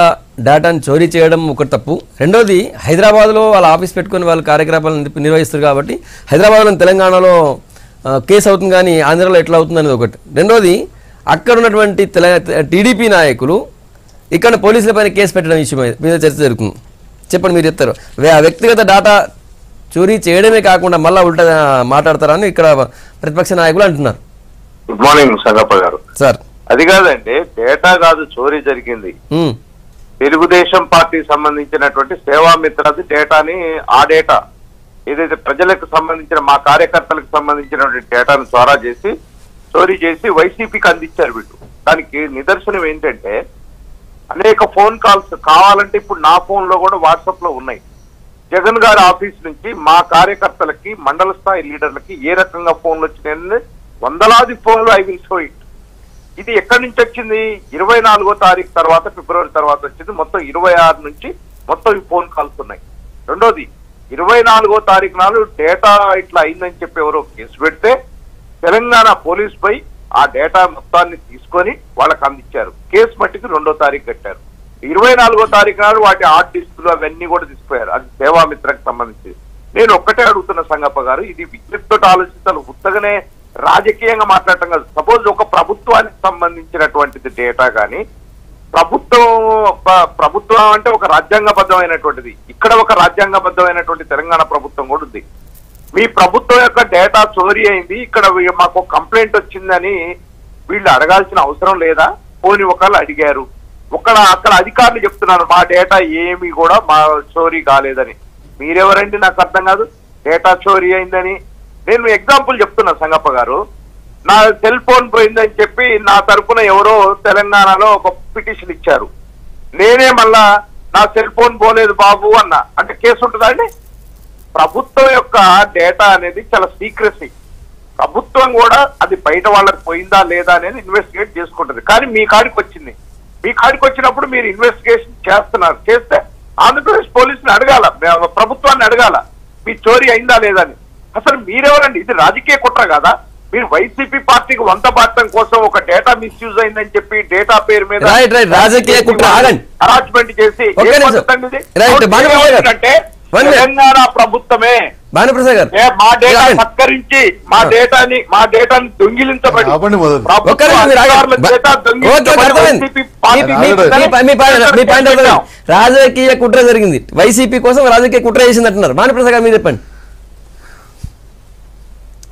డేటాను చోరీ చేయడం ఒకటి తప్పు, రెండోది హైదరాబాద్లో వాళ్ళ ఆఫీస్ పెట్టుకుని వాళ్ళు కార్యకలాపాలను నిర్వహిస్తారు కాబట్టి హైదరాబాద్లో తెలంగాణలో కేసు అవుతుంది కానీ ఆంధ్రలో ఎట్లా అవుతుంది అనేది ఒకటి, రెండోది అక్కడ ఉన్నటువంటి టీడీపీ నాయకులు ఇక్కడ పోలీసులపైన కేసు పెట్టడం విషయం మీద చర్చ జరుగుతుంది. చెప్పండి, మీరు చెప్తారు వ్యక్తిగత డేటా చోరీ చేయడమే కాకుండా మళ్ళీ ఉల్టా మాట్లాడతారని ఇక్కడ ప్రతిపక్ష నాయకులు అంటున్నారు. గుడ్ మార్నింగ్ సంగప్ప గారు. సార్ అది కాదండి, డేటా కాదు చోరీ జరిగింది. తెలుగుదేశం పార్టీకి సంబంధించినటువంటి సేవామిత్రది డేటాని, ఆ డేటా ఏదైతే ప్రజలకు సంబంధించిన మా కార్యకర్తలకు సంబంధించినటువంటి డేటాను చోరా చేసి చోరీ చేసి వైసీపీకి అందించారు వీళ్ళు. దానికి నిదర్శనం ఏంటంటే అనేక ఫోన్ కాల్స్ కావాలంటే ఇప్పుడు నా ఫోన్ లో కూడా వాట్సాప్ లో ఉన్నాయి. జగన్ గారి ఆఫీస్ నుంచి మా కార్యకర్తలకి మండల స్థాయి లీడర్లకి ఏ రకంగా ఫోన్లు వచ్చినాయని వందలాది ఫోన్లు ఐ విల్ షో ఇట్. ఇది ఎక్కడి నుంచి వచ్చింది? 24వ తారీఖు తర్వాత, ఫిబ్రవరి తర్వాత వచ్చింది. మొత్తం 26 నుంచి మొత్తం ఈ ఫోన్ కాల్స్ ఉన్నాయి. రెండోది 24వ తారీఖు నాడు డేటా ఇట్లా అయిందని చెప్పి ఎవరో కేసు పెడితే తెలంగాణ పోలీస్ పై ఆ డేటా మొత్తాన్ని తీసుకొని వాళ్ళకి అందించారు. కేసు మట్టికి 2వ తారీఖు కట్టారు. 24వ తారీఖు నాడు వాటి హార్డ్ డిస్కులు అవన్నీ కూడా తీసుకుపోయారు. అది సేవామిత్రకు సంబంధించి. నేను ఒక్కటే అడుగుతున్న సంగప్ప గారు, ఇది విజ్ఞప్తితో ఆలోచించాలి, ఉత్తగానే రాజకీయంగా మాట్లాడటం కాదు. సపోజ్ ఒక ప్రభుత్వానికి సంబంధించినటువంటిది డేటా కానీ, ప్రభుత్వం అంటే ఒక రాజ్యాంగబద్ధమైనటువంటిది, ఇక్కడ ఒక రాజ్యాంగబద్ధమైనటువంటి తెలంగాణ ప్రభుత్వం కూడా ఉంది. మీ ప్రభుత్వం యొక్క డేటా చోరీ అయింది, ఇక్కడ మాకు కంప్లైంట్ వచ్చిందని వీళ్ళు అడగాల్సిన అవసరం లేదా? పోనీ ఒకళ్ళు అడిగారు, అక్కడ అధికారులు చెప్తున్నారు మా డేటా ఏమి కూడా మా చోరీ కాలేదని. మీరెవరండి? నాకు అర్థం కాదు. డేటా చోరీ అయిందని నేను ఎగ్జాంపుల్ చెప్తున్నా సంగప్ప గారు. నా సెల్ ఫోన్ పోయిందని చెప్పి నా తరఫున ఎవరో తెలంగాణలో ఒక పిటిషన్ ఇచ్చారు. నేనే మళ్ళా నా సెల్ ఫోన్ పోలేదు బాబు అన్నా అంటే కేసు ఉంటుందా అండి? ప్రభుత్వం యొక్క డేటా అనేది చాలా సీక్రెసీ. ప్రభుత్వం కూడా అది బయట వాళ్ళకి పోయిందా లేదా అనేది ఇన్వెస్టిగేట్ చేసుకుంటుంది. కానీ మీ కాడికి వచ్చింది. మీ కాడికి వచ్చినప్పుడు మీరు ఇన్వెస్టిగేషన్ చేస్తున్నారు. చేస్తే ఆంధ్రప్రదేశ్ పోలీసుని అడగాల, ప్రభుత్వాన్ని అడగాల మీ చోరీ అయిందా లేదా అని. అసలు మీరెవరండి? ఇది రాజకీయ కుట్ర కాదా? మీరు వైసీపీ పార్టీకి వంత పాడటం కోసం ఒక డేటా మిస్యూజ్ అయిందని చెప్పి డేటా పేరు మీద రాజకీయ కుట్ర అరాచ్మెంట్ చేసి అంటే తెలంగాణ ప్రభుత్వమే భానుప్రసాద్ గారు మా డేటా సత్కరించి మా డేటాని దొంగిలించబడి రాజకీయ కుట్ర జరిగింది, వైసీపీ కోసం రాజకీయ కుట్ర చేసింది అంటున్నారు. భానుప్రసాద్ గారు మీరు చెప్పండి.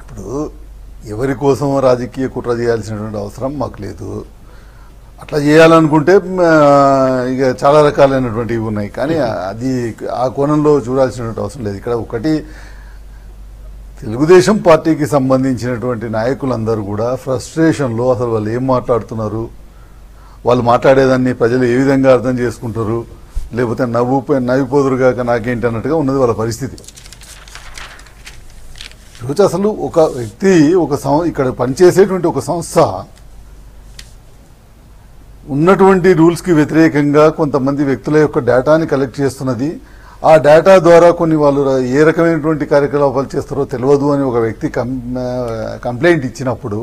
ఇప్పుడు ఎవరి కోసం రాజకీయ కుట్ర చేయాల్సినటువంటి అవసరం మాకు లేదు. అట్లా చేయాలనుకుంటే ఇక చాలా రకాలైనటువంటివి ఉన్నాయి, కానీ అది ఆ కోణంలో చూడాల్సినటువంటి అవసరం లేదు. ఇక్కడ ఒకటి, తెలుగుదేశం పార్టీకి సంబంధించినటువంటి నాయకులందరూ కూడా ఫ్రస్ట్రేషన్లో అసలు వాళ్ళు ఏం మాట్లాడుతున్నారు, వాళ్ళు మాట్లాడేదాన్ని ప్రజలు ఏ విధంగా అర్థం చేసుకుంటారు, లేకపోతే నవ్విపోదురుగాక నాకేంటి అన్నట్టుగా ఉన్నది వాళ్ళ పరిస్థితి. ఈరోజు అసలు ఒక వ్యక్తి ఇక్కడ పనిచేసేటువంటి ఒక సంస్థ ఉన్నటువంటి రూల్స్కి వ్యతిరేకంగా కొంతమంది వ్యక్తుల యొక్క డేటాని కలెక్ట్ చేస్తున్నది. ఆ డేటా ద్వారా కొన్ని వాళ్ళు ఏ రకమైనటువంటి కార్యకలాపాలు చేస్తారో తెలియదు అని ఒక వ్యక్తి కంప్లైంట్ ఇచ్చినప్పుడు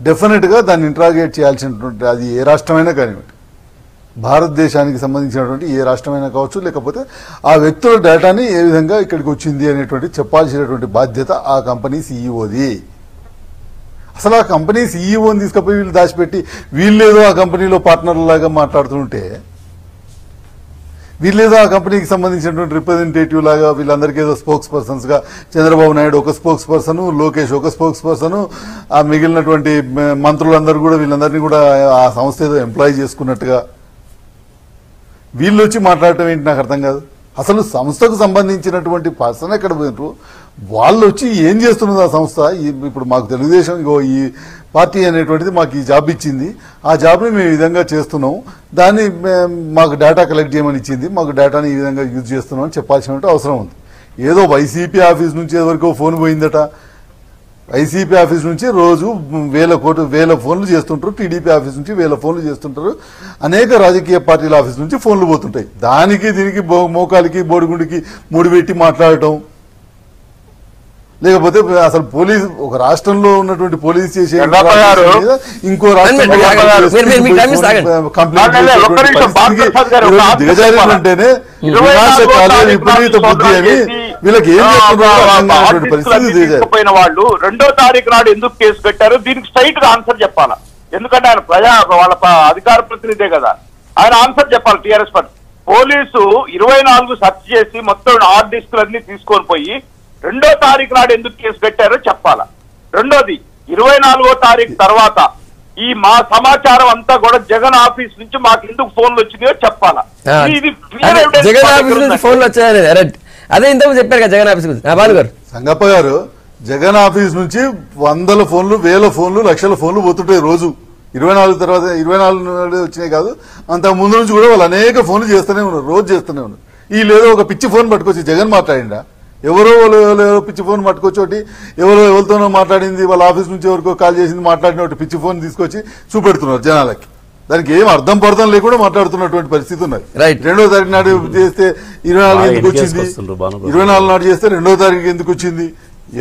డెఫినెట్గా దాన్ని ఇంట్రాగేట్ చేయాల్సినటువంటి, అది ఏ రాష్ట్రమైనా కానివ్వండి, భారతదేశానికి సంబంధించినటువంటి ఏ రాష్ట్రమైనా కావచ్చు, లేకపోతే ఆ వ్యక్తుల డేటాని ఏ విధంగా ఇక్కడికి వచ్చింది అనేటువంటి చెప్పాల్సినటువంటి బాధ్యత ఆ కంపెనీ సీఈఓది. అసలు ఆ కంపెనీ సీఈఓని తీసుకుపోయి వీళ్ళు దాచిపెట్టి వీళ్ళేదో ఆ కంపెనీలో పార్ట్నర్లాగా మాట్లాడుతుంటే, వీళ్ళేదో ఆ కంపెనీకి సంబంధించినటువంటి రిప్రజెంటేటివ్ లాగా వీళ్ళందరికీ ఏదో స్పోక్స్ పర్సన్స్గా, చంద్రబాబు నాయుడు ఒక స్పోక్స్ పర్సన్, లోకేష్ ఒక స్పోక్స్ పర్సన్, ఆ మిగిలినటువంటి మంత్రులందరూ కూడా వీళ్ళందరినీ కూడా ఆ సంస్థ ఏదో ఎంప్లాయ్ చేసుకున్నట్టుగా వీళ్ళు వచ్చి మాట్లాడటం ఏంటి నాకు అర్థం కాదు. అసలు సంస్థకు సంబంధించినటువంటి పర్సన్ ఎక్కడ పోయినారు, వాళ్ళు వచ్చి ఏం చేస్తున్నది ఆ సంస్థ. ఇప్పుడు మాకు తెలుగుదేశం ఈ పార్టీ అనేటువంటిది మాకు ఈ జాబ్ ఇచ్చింది, ఆ జాబ్ని మేము ఈ విధంగా చేస్తున్నాం, దాన్ని మాకు డేటా కలెక్ట్ చేయమని ఇచ్చింది, మాకు డేటాని ఈ విధంగా యూజ్ చేస్తున్నాం అని చెప్పాల్సిన అవసరం ఉంది. ఏదో వైసీపీ ఆఫీస్ నుంచి ఎవరికో ఫోన్ పోయిందట, వైసీపీ ఆఫీస్ నుంచి రోజు వేల ఫోన్లు చేస్తుంటారు, టీడీపీ ఆఫీస్ నుంచి వేల ఫోన్లు చేస్తుంటారు, అనేక రాజకీయ పార్టీల ఆఫీస్ నుంచి ఫోన్లు పోతుంటాయి. దానికి దీనికి మోకాలికి బోడిగుండికి ముడిపెట్టి మాట్లాడటం, లేకపోతే అసలు పోలీస్ ఒక రాష్ట్రంలో ఉన్నటువంటి పోలీస్ చేసే ఇంకో దిగజారిందంటేనే వినాశకాలే విపరీత బుద్ధి అని వీళ్ళకి ఏం చేస్తున్నారు పరిస్థితి దిగజారిపోయిన వాళ్ళు 2వ తారీఖు నాడు ఎందుకు కేసు పెట్టారు, దీనికి స్ట్రైట్ గా ఆన్సర్ చెప్పాలా. ఎందుకంటే ఆయన వాళ్ళ అధికార ప్రతినిధే కదా, ఆయన ఆన్సర్ చెప్పాలి. టీఆర్ఎస్ పార్టీ పోలీసు 24 సెర్చ్ చేసి మొత్తం హార్డ్ డిస్కులన్నీ తీసుకొని పోయి 2వ తారీఖు నాడు ఎందుకు కేసు పెట్టారో చెప్పాలా. రెండోది 24వ తారీఖు తర్వాత ఈ మా సమాచారం అంతా కూడా జగన్ ఆఫీస్ నుంచి మాకు ఎందుకు ఫోన్లు వచ్చినాయో చెప్పాలా. జగన్ ఆఫీస్ నుంచి ఫోన్లు వచ్చాయని అదే ఇంతకు చెప్పారు కదా జగన్ ఆఫీస్ గురించి. బాలు గారు, సంగప్ప గారు జగన్ ఆఫీస్ నుంచి వందల ఫోన్లు, వేల ఫోన్లు, లక్షల ఫోన్లు పోతుంటాయి రోజు. 24 తర్వాత 24 వచ్చినాయి కాదు, అంత ముందు నుంచి కూడా వాళ్ళు అనేక ఫోన్లు చేస్తూనే ఉన్నారు, రోజు చేస్తూనే ఉన్నారు. ఈ లేదో ఒక పిచ్చి ఫోన్ పట్టుకొచ్చి జగన్ మాట్లాడిండా, ఎవరో పిచ్చి ఫోన్ పట్టుకొచ్చి ఎవరితోనో మాట్లాడింది, వాళ్ళ ఆఫీస్ నుంచి ఎవరికో కాల్ చేసింది మాట్లాడిన ఒకటి పిచ్చి ఫోన్ తీసుకొచ్చి చూపెడుతున్నారు జనాలకి. దానికి ఏం అర్థం పర్థం లేకుండా మాట్లాడుతున్నటువంటి పరిస్థితి ఉన్నది. 2వ తారీఖు నాడు చేస్తే 24 ఎందుకు వచ్చింది, 24 నాడు చేస్తే 2వ తారీఖు ఎందుకు వచ్చింది,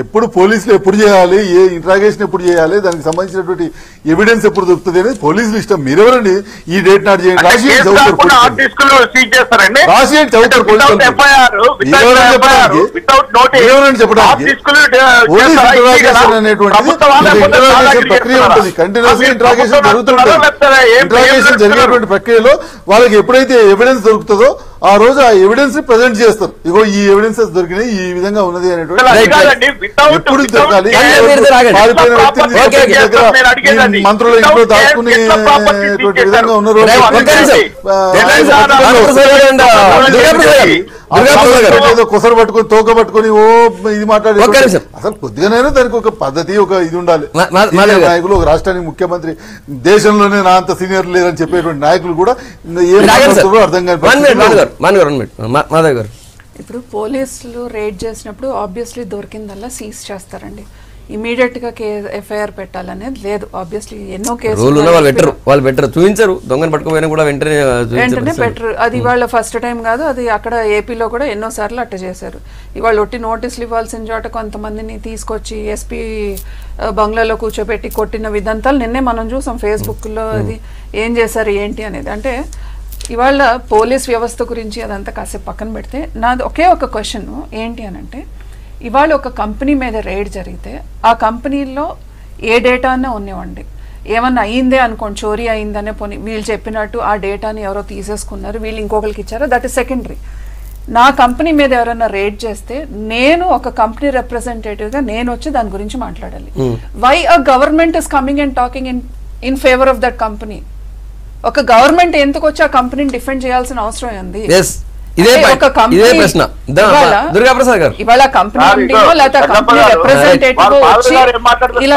ఎప్పుడు పోలీసులు ఎప్పుడు చేయాలి, ఏ ఇంట్రాగేషన్ ఎప్పుడు చేయాలి, దానికి సంబంధించినటువంటి ఎవిడెన్స్ ఎప్పుడు దొరుకుతుంది అనేది పోలీసులు ఇష్టం. మీరెవరండి ఈ డేట్ నాడు చేయండి రాసి చదువుతారు చెప్పడానికి. పోలీస్ ఇంట్రాగేషన్ అనేటువంటి ప్రక్రియ ఉంటుంది, కంటిన్యూస్ ఇంట్రాగేషన్ జరుగుతుంటుంది. ఇంట్రాగేషన్ జరిగేటువంటి ప్రక్రియలో వాళ్ళకి ఎప్పుడైతే ఎవిడెన్స్ దొరుకుతుందో ఆ రోజు ఆ ఎవిడెన్స్ ని ప్రజెంట్ చేస్తారు. ఇగో ఈ ఎవిడెన్సెస్ దొరికినాయి, ఈ విధంగా ఉన్నది అనేటువంటి ఎప్పుడు దొరకాలి. పారిపోయిన వ్యక్తిని మంత్రుల ఇంట్లో దాచుకునే విధంగా ఉన్న రోజు ఏదో కొసరు పట్టుకుని తోక పట్టుకుని ఓ ఇది మాట్లాడి అసలు కొద్దిగానైనా దానికి ఒక పద్ధతి, ఒక ఇది ఉండాలి. నాయకులు, ఒక రాష్ట్రానికి ముఖ్యమంత్రి, దేశంలోనే నా అంత సీనియర్ లేదని చెప్పేటువంటి నాయకులు కూడా ఏం అర్థం కాదు. ఇప్పుడు పోలీసులు రేడ్ చేసినప్పుడు ఆబ్వియస్లీ దొరికిందల్లా సీజ్ చేస్తారండి. ఇమీడియట్ గా ఎఫ్ఐఆర్ పెట్టాలనేది లేదు. ఆబ్వియస్లీ ఎన్నో కేసులు వాళ్ళు బెటర్ చూపించరు, దొంగను పట్టుకోపోయినా కూడా వెంటనే బెటర్. అది ఇవాళ ఫస్ట్ టైం కాదు, అది అక్కడ ఏపీలో కూడా ఎన్నో సార్లు అట్ట చేశారు. ఇవాళ ఒట్టి నోటీసులు ఇవ్వాల్సిన చోట కొంతమందిని తీసుకొచ్చి ఎస్పీ బంగ్లాలో కూర్చోబెట్టి కొట్టిన విధాంతాలు నిన్నే మనం చూసాం ఫేస్బుక్ లో. అది ఏం చేశారు ఏంటి అనేది. అంటే ఇవాళ పోలీస్ వ్యవస్థ గురించి అదంతా కాసేపు పక్కన పెడితే నాది ఒకే ఒక క్వశ్చన్ ఏంటి అని అంటే, ఇవాళ ఒక కంపెనీ మీద రైడ్ జరిగితే ఆ కంపెనీలో ఏ డేటానే ఉన్నవండి, ఏమన్నా అయ్యిందే అనుకోండి, చోరీ అయిందనే పోనీ వీళ్ళు చెప్పినట్టు ఆ డేటాని ఎవరో తీసేసుకున్నారు, వీళ్ళు ఇంకొకరికి ఇచ్చారో, దట్ ఈస్ సెకండరీ. నా కంపెనీ మీద ఎవరైనా రేడ్ చేస్తే నేను ఒక కంపెనీ రిప్రజెంటేటివ్గా నేను వచ్చి దాని గురించి మాట్లాడాలి. Why a government is coming and talking in favour of that company? ఒక గవర్నమెంట్ ఎందుకు వచ్చి ఆ కంపెనీని డిఫెండ్ చేయాల్సిన అవసరం ఉంది?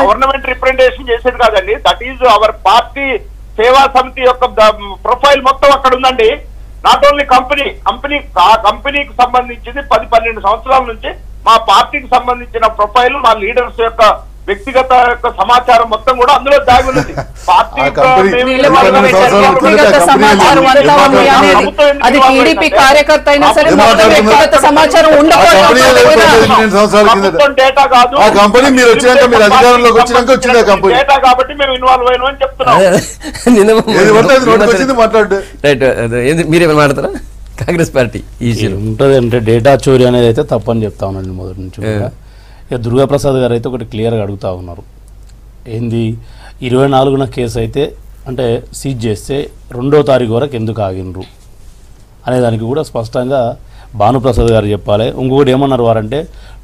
గవర్నమెంట్ రిప్రజెంటేషన్ చేసేది కాదండి. దట్ ఈజ్ అవర్ పార్టీ సేవా సమితి యొక్క ప్రొఫైల్ మొత్తం అక్కడ ఉందండి. నాట్ ఓన్లీ కంపెనీ ఆ కంపెనీకి సంబంధించింది 10-12 సంవత్సరాల నుంచి మా పార్టీకి సంబంధించిన ప్రొఫైల్, మా లీడర్స్ యొక్క వ్యక్తిగత యొక్క సమాచారం మొత్తం కూడా అందులో దాగి ఉన్నది. పార్టీ అది టీడీపీ కార్యకర్త అయినా సరే వ్యక్తిగత సమాచారం డేటా కాదు, డేటా కాబట్టి మేము ఇన్వాల్వ్ అయినా అని చెప్తున్నాం. మీరేమైనా మాట్లాడతారా? కాంగ్రెస్ పార్టీ ఉంటుంది అంటే డేటా చోరీ అనేది అయితే తప్పని చెప్తా ఉన్నాను మొదటి నుంచి. ఇక దుర్గాప్రసాద్ గారు అయితే ఒకటి క్లియర్గా అడుగుతూ ఉన్నారు, ఏంది 24న కేసు అయితే అంటే సీజ్ చేస్తే 2వ తారీఖు వరకు ఎందుకు ఆగినరు అనేదానికి కూడా స్పష్టంగా భానుప్రసాద్ గారు చెప్పాలి. ఇంకొకటి ఏమన్నారు వారంటే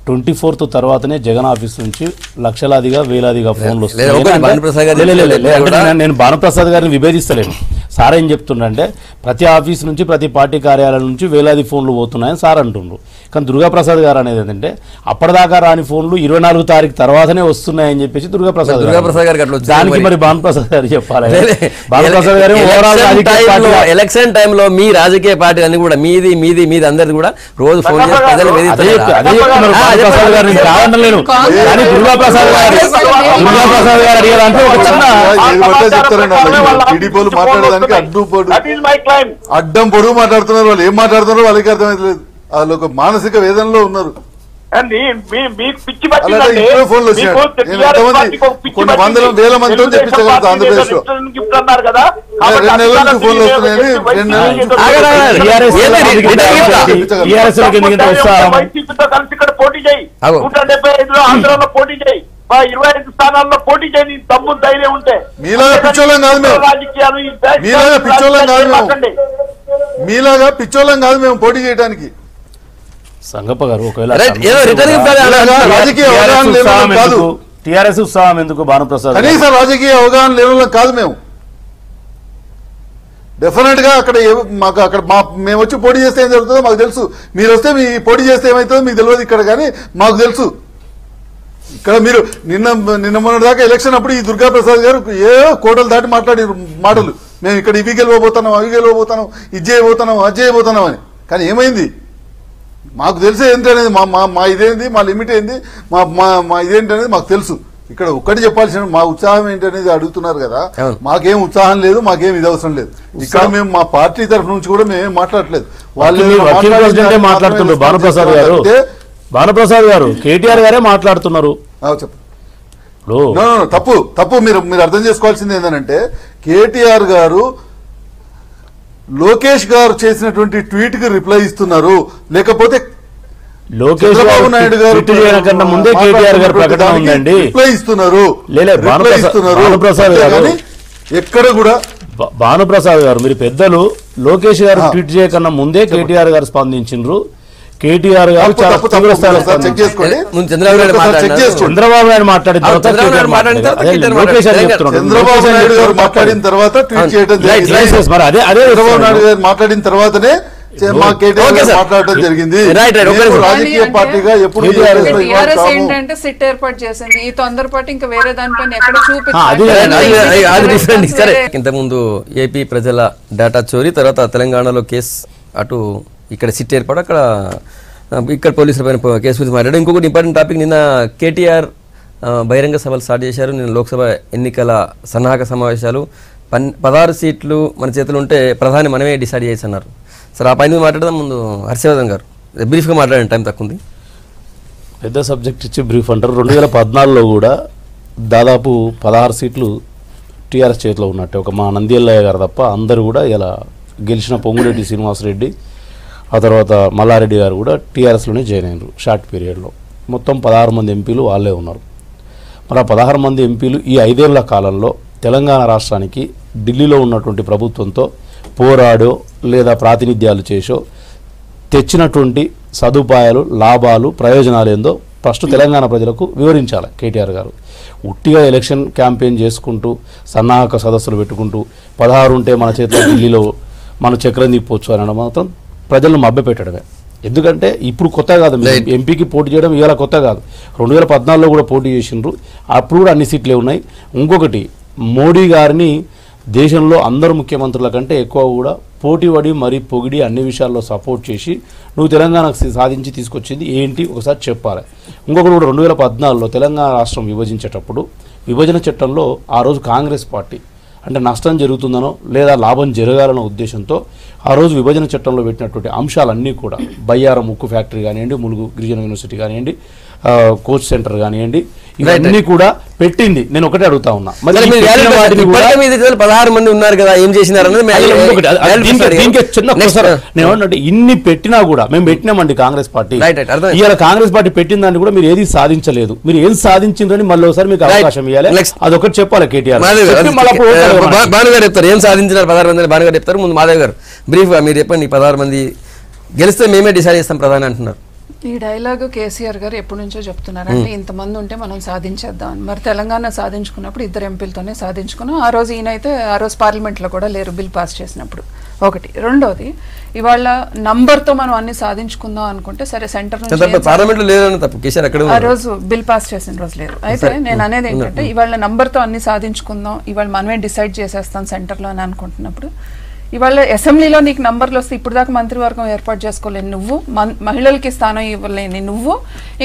24th తర్వాతనే జగన్ ఆఫీస్ నుంచి లక్షలాదిగా వేలాదిగా ఫోన్లు వస్తాయి. నేను భానుప్రసాద్ గారిని విభేదిస్తలేను. సార్ ఏం చెప్తుండంటే ప్రతి ఆఫీస్ నుంచి ప్రతి పార్టీ కార్యాలయం నుంచి వేలాది ఫోన్లు పోతున్నాయని సార్ అంటుండ్రు. కానీ దుర్గాప్రసాద్ గారు అనేది ఏంటంటే అప్పటిదాకా రాని ఫోన్లు 24 తారీఖు తర్వాతనే వస్తున్నాయని చెప్పేసి దుర్గాప్రసాద్ గారు, దానికి మరి భానుప్రసాద్ గారు చెప్పాలి. భానుప్రసాద్ గారు ఎలక్షన్ టైంలో మీ రాజకీయ పార్టీ అన్ని కూడా మీది మీది మీది అందరిది కూడా రోజు ఫోన్ చేసి భానుప్రసాద్ గారిని కాదనలేను. కానీ దుర్గాప్రసాద్ గారు అడిగారంటే ఒక చిన్న అడ్డం పొడుగు మాట్లాడుతున్నారు. వాళ్ళు ఏం మాట్లాడుతున్నారో వాళ్ళకి అర్థమైతలేదు. వాళ్ళు ఒక మానసిక వేదనలో ఉన్నారు. ఫోన్లు వచ్చినాయి, కొన్ని వందల వేల మందితో చెప్పించగలుగుతా ఆంధ్రప్రదేశ్ లో. 2 నెలల నుంచి ఫోన్లు వస్తున్నాయని 2 నెలల కలిసి ఇక్కడ పోటీ చేయి, 175లో ఆంధ్రలో పోటీ చేయి, 25 స్థానాల్లో పోటీ చేయని దమ్ము ధైర్యం ఉంటే. మీలాగా పిచ్చోళ్ళం కాదు మేము, మీలాగా పిచ్చోళ్ళం కాదు మేము, మీలాగా పిచ్చోళ్ళం కాదు మేము పోటీ చేయడానికి. సంగప్ప గారు ఒకవేళ రాజకీయ అవగాహన కాదు, టీఆర్ఎస్ ఉత్సాహం ఎందుకు భానుప్రసాద్ కనీసం రాజకీయ అవగాహన లేని కాదు మేము. డెఫినెట్ గా అక్కడ మాకు అక్కడ మేము వచ్చి పోటీ చేస్తే ఏం జరుగుతుందో మాకు తెలుసు. మీరు వస్తే మీ పోటీ చేస్తే ఏమవుతుందో మీకు తెలియదు ఇక్కడ, కానీ మాకు తెలుసు. ఇక్కడ మీరు నిన్న మొన్న దాకా ఎలక్షన్ అప్పుడు ఈ దుర్గా ప్రసాద్ గారు ఏదో కోటలు దాటి మాట్లాడి మాటలు, మేము ఇక్కడ ఇవి గెలవబోతున్నాం, అవి గెలవబోతున్నాం, ఇది చేయబోతున్నాం, అది చేయబోతున్నాం అని. కానీ ఏమైంది మాకు తెలిసే ఏంటి అనేది, మా ఇదేంది, మా లిమిట్ ఏంది, మా ఇదేంటి అనేది మాకు తెలుసు. ఇక్కడ ఒక్కటి చెప్పాల్సిన మా ఉత్సాహం ఏంటి అనేది అడుగుతున్నారు కదా. మాకేం ఉత్సాహం లేదు, మాకేం ఇది అవసరం లేదు. ఇక్కడ మేము మా పార్టీ తరఫు నుంచి కూడా మేమేం మాట్లాడలేదు. వాళ్ళు మాట్లాడుతున్నారు. భానుప్రసాద్ గారు కేటీఆర్ గారే మాట్లాడుతున్నారు. తప్పు మీరు అర్థం చేసుకోవాల్సింది ఏంటంటే, కేటీఆర్ గారు లోకేష్ గారు చేసినటువంటి ట్వీట్ కి రిప్లై ఇస్తున్నారు, లేకపోతే లోకేష్ బాబు నాయుడు గారు కన్నా ముందే కేటీఆర్ గారు ప్రకటన ఉందండి, రిప్లై ఇస్తున్నారు. భానుప్రసాద్ గారు ఎక్కడ కూడా భానుప్రసాద్ గారు మీరు పెద్దలు, లోకేష్ గారు ట్వీట్ చేయకన్నా ముందే కేటీఆర్ గారు స్పందించారు. కేటీఆర్ గారు చంద్రబాబు నాయుడు మాట్లాడిన తర్వాత లోకేష్ గారు చెప్తున్నారు. చంద్రబాబు నాయుడు గారు మాట్లాడిన తర్వాత ట్వీట్ చేయడం చంద్రబాబు నాయుడు గారు మాట్లాడిన తర్వాతనే మాట్లాడటం జరిగింది. రాజకీయ పార్టీగా ఎప్పుడు ఏంటంటే సిట్ ఏర్పాటు చేసింది, ఈ తొందరపాటు ఇంకా వేరే దానిపైన ఎక్కడ చూపించారు. ఇంతకుముందు ఏపీ ప్రజల డేటా చోరీ, తర్వాత తెలంగాణలో కేసు, అటు ఇక్కడ సిట్ ఏర్పాటు, అక్కడ ఇక్కడ పోలీసుల పైన కేసు గురించి మాట్లాడారు. ఇంకొకటి ఇంపార్టెంట్ టాపిక్, నిన్న కేటీఆర్ బహిరంగ సభలు స్టార్ట్ చేశారు. నిన్న లోక్సభ ఎన్నికల సన్నాహక సమావేశాలు. 16 సీట్లు మన చేతులు ఉంటే ప్రధాని మనమే డిసైడ్ చేసి అన్నారు. సరే ఆ పైన మాట్లాడదాం. ముందు హర్షవర్ధన్ గారు బ్రీఫ్గా మాట్లాడండి, టైం తక్కువ ఉంది. పెద్ద సబ్జెక్ట్ ఇచ్చి బ్రీఫ్ అంటారు. 2014లో కూడా దాదాపు 16 సీట్లు టీఆర్ఎస్ చేతిలో ఉన్నట్టే. ఒక మా నంద్యాలయ్య గారు తప్ప అందరూ కూడా ఇలా గెలిచిన పొంగులేటి శ్రీనివాసరెడ్డి, ఆ తర్వాత మల్లారెడ్డి గారు కూడా టీఆర్ఎస్లోనే జాయిన్ అయినారు షార్ట్ పీరియడ్లో. మొత్తం 16 మంది ఎంపీలు వాళ్ళే ఉన్నారు. మరి ఆ 16 మంది ఎంపీలు ఈ 5 ఏళ్ల కాలంలో తెలంగాణ రాష్ట్రానికి ఢిల్లీలో ఉన్నటువంటి ప్రభుత్వంతో పోరాడో లేదా ప్రాతినిధ్యాలు చేసో తెచ్చినటువంటి సదుపాయాలు, లాభాలు, ప్రయోజనాలు ఏందో ఫస్ట్ తెలంగాణ ప్రజలకు వివరించాలి కేటీఆర్ గారు. ఉట్టిగా ఎలక్షన్ క్యాంపెయిన్ చేసుకుంటూ సన్నాహక సదస్సులు పెట్టుకుంటూ 16 ఉంటే మన చేతిలో ఢిల్లీలో మన చక్రం తిప్పొచ్చు అనడం మాత్రం ప్రజలను మభ్యపెట్టడమే. ఎందుకంటే ఇప్పుడు కొత్త కాదు, ఎంపీకి పోటీ చేయడం ఇవాళ కొత్త కాదు. 2014లో కూడా పోటీ చేసిండ్రు, అప్పుడు కూడా అన్ని సీట్లే ఉన్నాయి. ఇంకొకటి, మోడీ గారిని దేశంలో అందరు ముఖ్యమంత్రుల కంటే ఎక్కువ కూడా పోటీ పడి మరీ పొగిడి అన్ని విషయాల్లో సపోర్ట్ చేసి నువ్వు తెలంగాణకు సాధించి తీసుకొచ్చింది ఏంటి ఒకసారి చెప్పాలి. ఇంకొకటి కూడా 2014లో తెలంగాణ రాష్ట్రం విభజించేటప్పుడు విభజన చట్టంలో ఆ రోజు కాంగ్రెస్ పార్టీ అంటే నష్టం జరుగుతుందనో లేదా లాభం జరగాలన్న ఉద్దేశంతో ఆ రోజు విభజన చట్టంలో పెట్టినటువంటి అంశాలన్నీ కూడా బయ్యారం ఉక్కు ఫ్యాక్టరీ కానివ్వండి, ములుగు గిరిజన యూనివర్సిటీ కానివ్వండి, కోచ్ సెంటర్ కానివ్వండి, ఇవన్నీ కూడా పెట్టింది. నేను ఒకటే అడుగుతా ఉన్నా, 16 మంది ఉన్నారు కదా, ఏం చేసినారు నేను ఇన్ని పెట్టినా కూడా మేము పెట్టినామండి కాంగ్రెస్ పార్టీ. ఇవాళ కాంగ్రెస్ పార్టీ పెట్టిన దాన్ని కూడా మీరు ఏది సాధించలేదు. మీరు ఏం సాధించిందని మళ్ళీ ఒకసారి మీకు అవకాశం ఇవ్వాలి, అదొకటి చెప్పాలి కేటీఆర్. భానుగారు చెప్తారు ఏం సాధించినారు 16 మంది. భానుగారు చెప్తారు. ముందు మాధవ్ గారు బ్రీఫ్గా మీరు చెప్పండి. 16 మంది గెలిస్తే మేమే డిసైడ్ చేస్తాం ప్రధాని అంటున్నారు. ఈ డైలాగ్ కేసీఆర్ గారు ఎప్పటి నుంచో చెప్తున్నారు, అంటే ఇంతమంది ఉంటే మనం సాధించేద్దాం అని. మరి తెలంగాణ సాధించుకున్నప్పుడు 2 ఎంపీలతోనే సాధించుకున్నాం. ఆ రోజు ఈయనైతే ఆ రోజు పార్లమెంట్లో కూడా లేరు బిల్ పాస్ చేసినప్పుడు. ఒకటి. రెండోది, ఇవాళ నంబర్తో మనం అన్ని సాధించుకుందాం అనుకుంటే సరే సెంటర్ నుంచి ఆ రోజు బిల్ పాస్ చేసిన రోజు లేరు. అయితే నేను అనేది ఏంటంటే ఇవాళ నంబర్తో అన్ని సాధించుకుందాం, ఇవాళ మనమే డిసైడ్ చేసేస్తాం సెంటర్లో అని అనుకుంటున్నప్పుడు, ఇవాళ అసెంబ్లీలో నీకు నంబర్లు వస్తే ఇప్పుడు దాకా మంత్రివర్గం ఏర్పాటు చేసుకోలేని నువ్వు, మహిళలకి స్థానం ఇవ్వలేని నువ్వు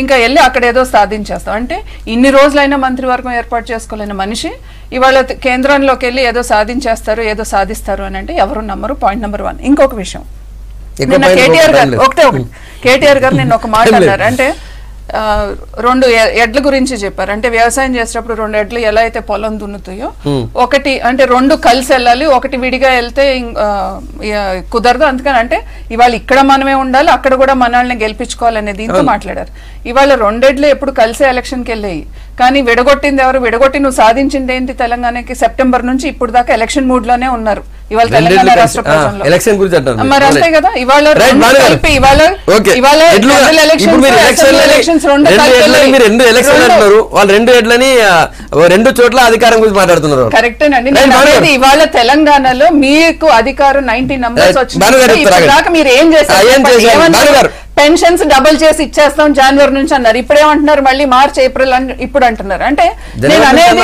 ఇంకా వెళ్ళి అక్కడ ఏదో సాధించేస్తావు. అంటే ఇన్ని రోజులైనా మంత్రివర్గం ఏర్పాటు చేసుకోలేని మనిషి ఇవాళ కేంద్రంలోకి వెళ్ళి ఏదో సాధించేస్తారు, ఏదో సాధిస్తారు అని అంటే ఎవరు నమ్మరు. Point number 1. ఇంకొక విషయం, నిన్న కేటీఆర్ గారు కేటీఆర్ గారు నిన్న ఒక మాట అన్నారు, అంటే 2 ఎడ్ల గురించి చెప్పారు. అంటే వ్యవసాయం చేసేటప్పుడు 2 ఎడ్లు ఎలా అయితే పొలం దున్నుతాయో, ఒకటి అంటే 2 కలిసి వెళ్ళాలి, ఒకటి విడిగా వెళ్తే కుదరదు. అందుకని అంటే ఇవాళ ఇక్కడ మనమే ఉండాలి, అక్కడ కూడా మనల్ని గెలిపించుకోవాలనే దీంతో మాట్లాడారు. ఇవాళ 2 ఎడ్లు ఎప్పుడు కలిసే ఎలక్షన్కి వెళ్ళాయి, కానీ విడగొట్టింది ఎవరు? విడగొట్టి నువ్వు సాధించింది ఏంటి? తెలంగాణకి సెప్టెంబర్ నుంచి ఇప్పుడు దాకా ఎలక్షన్ మూడ్ లోనే ఉన్నారు ఇవాళ తెలంగాణ రాష్ట్ర ప్రజల్లో. మరి అంతే కదా, ఇవాళ వాళ్ళు 2 ఎడ్లని 2 చోట్ల అధికారం గురించి మాట్లాడుతున్నారు. కరెక్టేనండి. ఇవాళ తెలంగాణలో మీకు అధికారం 90 నంబర్స్ వచ్చింది. మీరు ఏం చేశారు? పెన్షన్స్ డబుల్ చేసి ఇచ్చేస్తాం జనవరి నుంచి అన్నారు. ఇప్పుడేమంటున్నారు మళ్ళీ మార్చ్ ఏప్రిల్ ఇప్పుడు అంటున్నారు. అంటే నేను అనేది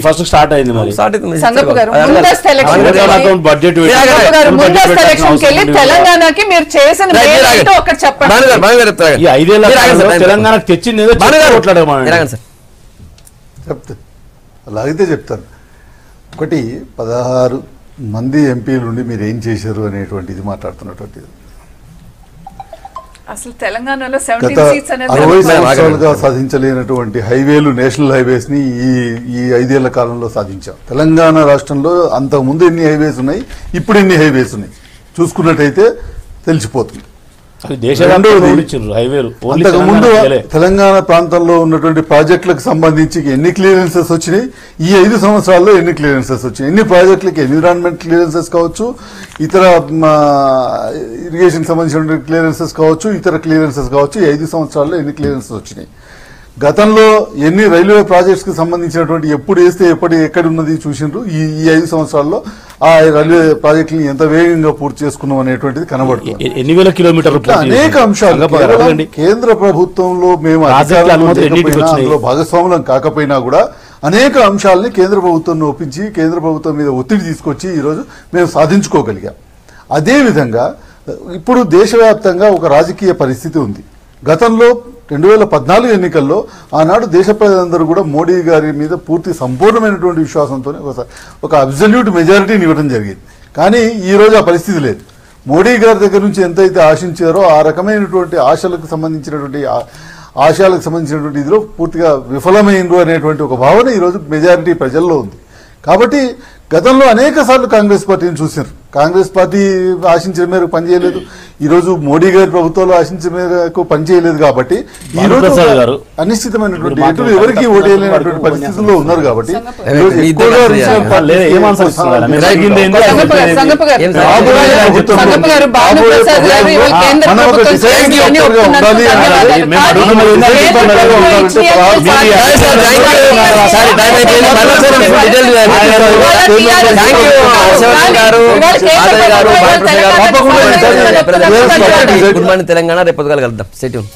ఫస్ట్ స్టార్ట్ అయింది మరి సంగప్ప గారు ముందస్తు ఎలక్షన్కి వెళ్ళి తెలంగాణకి మీరు చేసిన ఒకటి చెప్పండి. ఈ 5 ఏళ్ల తెలంగాణకు తెచ్చింది చెప్తా అలాగైతే చెప్తాను. ఒకటి 16 మంది ఎంపీలు ఉండి మీరు ఏం చేశారు అనేటువంటిది మాట్లాడుతున్నటువంటిది. అసలు తెలంగాణలో గత 60 సంవత్సరాలుగా సాధించలేనటువంటి హైవేలు, నేషనల్ హైవేస్ ని ఈ 5 ఏళ్ల కాలంలో సాధించాం. తెలంగాణ రాష్ట్రంలో అంతకుముందు ఎన్ని హైవేస్ ఉన్నాయి, ఇప్పుడు ఎన్ని హైవేస్ ఉన్నాయి చూసుకున్నట్టయితే తెలిసిపోతుంది. అంతకుముందు తెలంగాణ ప్రాంతంలో ఉన్నటువంటి ప్రాజెక్టులకు సంబంధించి ఎన్ని క్లియరెన్సెస్ వచ్చినాయి, ఈ 5 సంవత్సరాల్లో ఎన్ని క్లియరెన్సెస్ వచ్చినాయి, ఎన్ని ప్రాజెక్టులకి ఎన్విరాన్మెంట్ క్లియరెన్సెస్ కావచ్చు, ఇతర ఇరిగేషన్ సంబంధించిన క్లియరెన్సెస్ కావచ్చు, ఇతర క్లియరెన్సెస్ కావచ్చు, ఈ 5 సంవత్సరాల్లో ఎన్ని క్లియరెన్సెస్ వచ్చినాయి. గతంలో ఎన్ని రైల్వే ప్రాజెక్ట్స్ కి సంబంధించినటువంటి ఎప్పుడు వేస్తే ఎక్కడ ఉన్నది చూసిండ్రు. ఈ 5 సంవత్సరాల్లో ఆ రైల్వే ప్రాజెక్టుని ఎంత వేగంగా పూర్తి చేసుకున్నాం అనేటువంటిది కనబడుతుంది. ఎన్ని వేల కిలోమీటర్లు అనేక అంశాలు కేంద్ర ప్రభుత్వంలో మేము అందులో భాగస్వాములం కాకపోయినా కూడా అనేక అంశాలని కేంద్ర ప్రభుత్వాన్ని ఒప్పించి కేంద్ర ప్రభుత్వం మీద ఒత్తిడి తీసుకొచ్చి ఈరోజు మేము సాధించుకోగలిగాం. అదేవిధంగా ఇప్పుడు దేశవ్యాప్తంగా ఒక రాజకీయ పరిస్థితి ఉంది. గతంలో 2014 ఎన్నికల్లో ఆనాడు దేశ ప్రజలందరూ కూడా మోడీ గారి మీద పూర్తి సంపూర్ణమైనటువంటి విశ్వాసంతో ఒక అబ్సల్యూట్ మెజారిటీని ఇవ్వడం జరిగింది. కానీ ఈ రోజు ఆ పరిస్థితి లేదు. మోడీ గారి దగ్గర నుంచి ఎంతైతే ఆశించారో ఆ రకమైనటువంటి ఆశయాలకు సంబంధించినటువంటి ఇదిలో పూర్తిగా విఫలమైండ్రు అనేటువంటి ఒక భావన ఈరోజు మెజారిటీ ప్రజల్లో ఉంది. కాబట్టి గతంలో అనేక సార్లు కాంగ్రెస్ పార్టీని చూశారు. కాంగ్రెస్ పార్టీ ఆశించిన మేరకు పనిచేయలేదు. ఈ రోజు మోడీ గారి ప్రభుత్వంలో ఆశించిన మేరకు పనిచేయలేదు. కాబట్టి ఈ రోజు అనిశ్చితమైనటువంటి ఎటు ఎవరికి ఓటేయలేనటువంటి పరిస్థితుల్లో ఉన్నారు. కాబట్టి గుడ్ మార్నింగ్ తెలంగాణ. రేపు కలుద్దాం. Stay tune.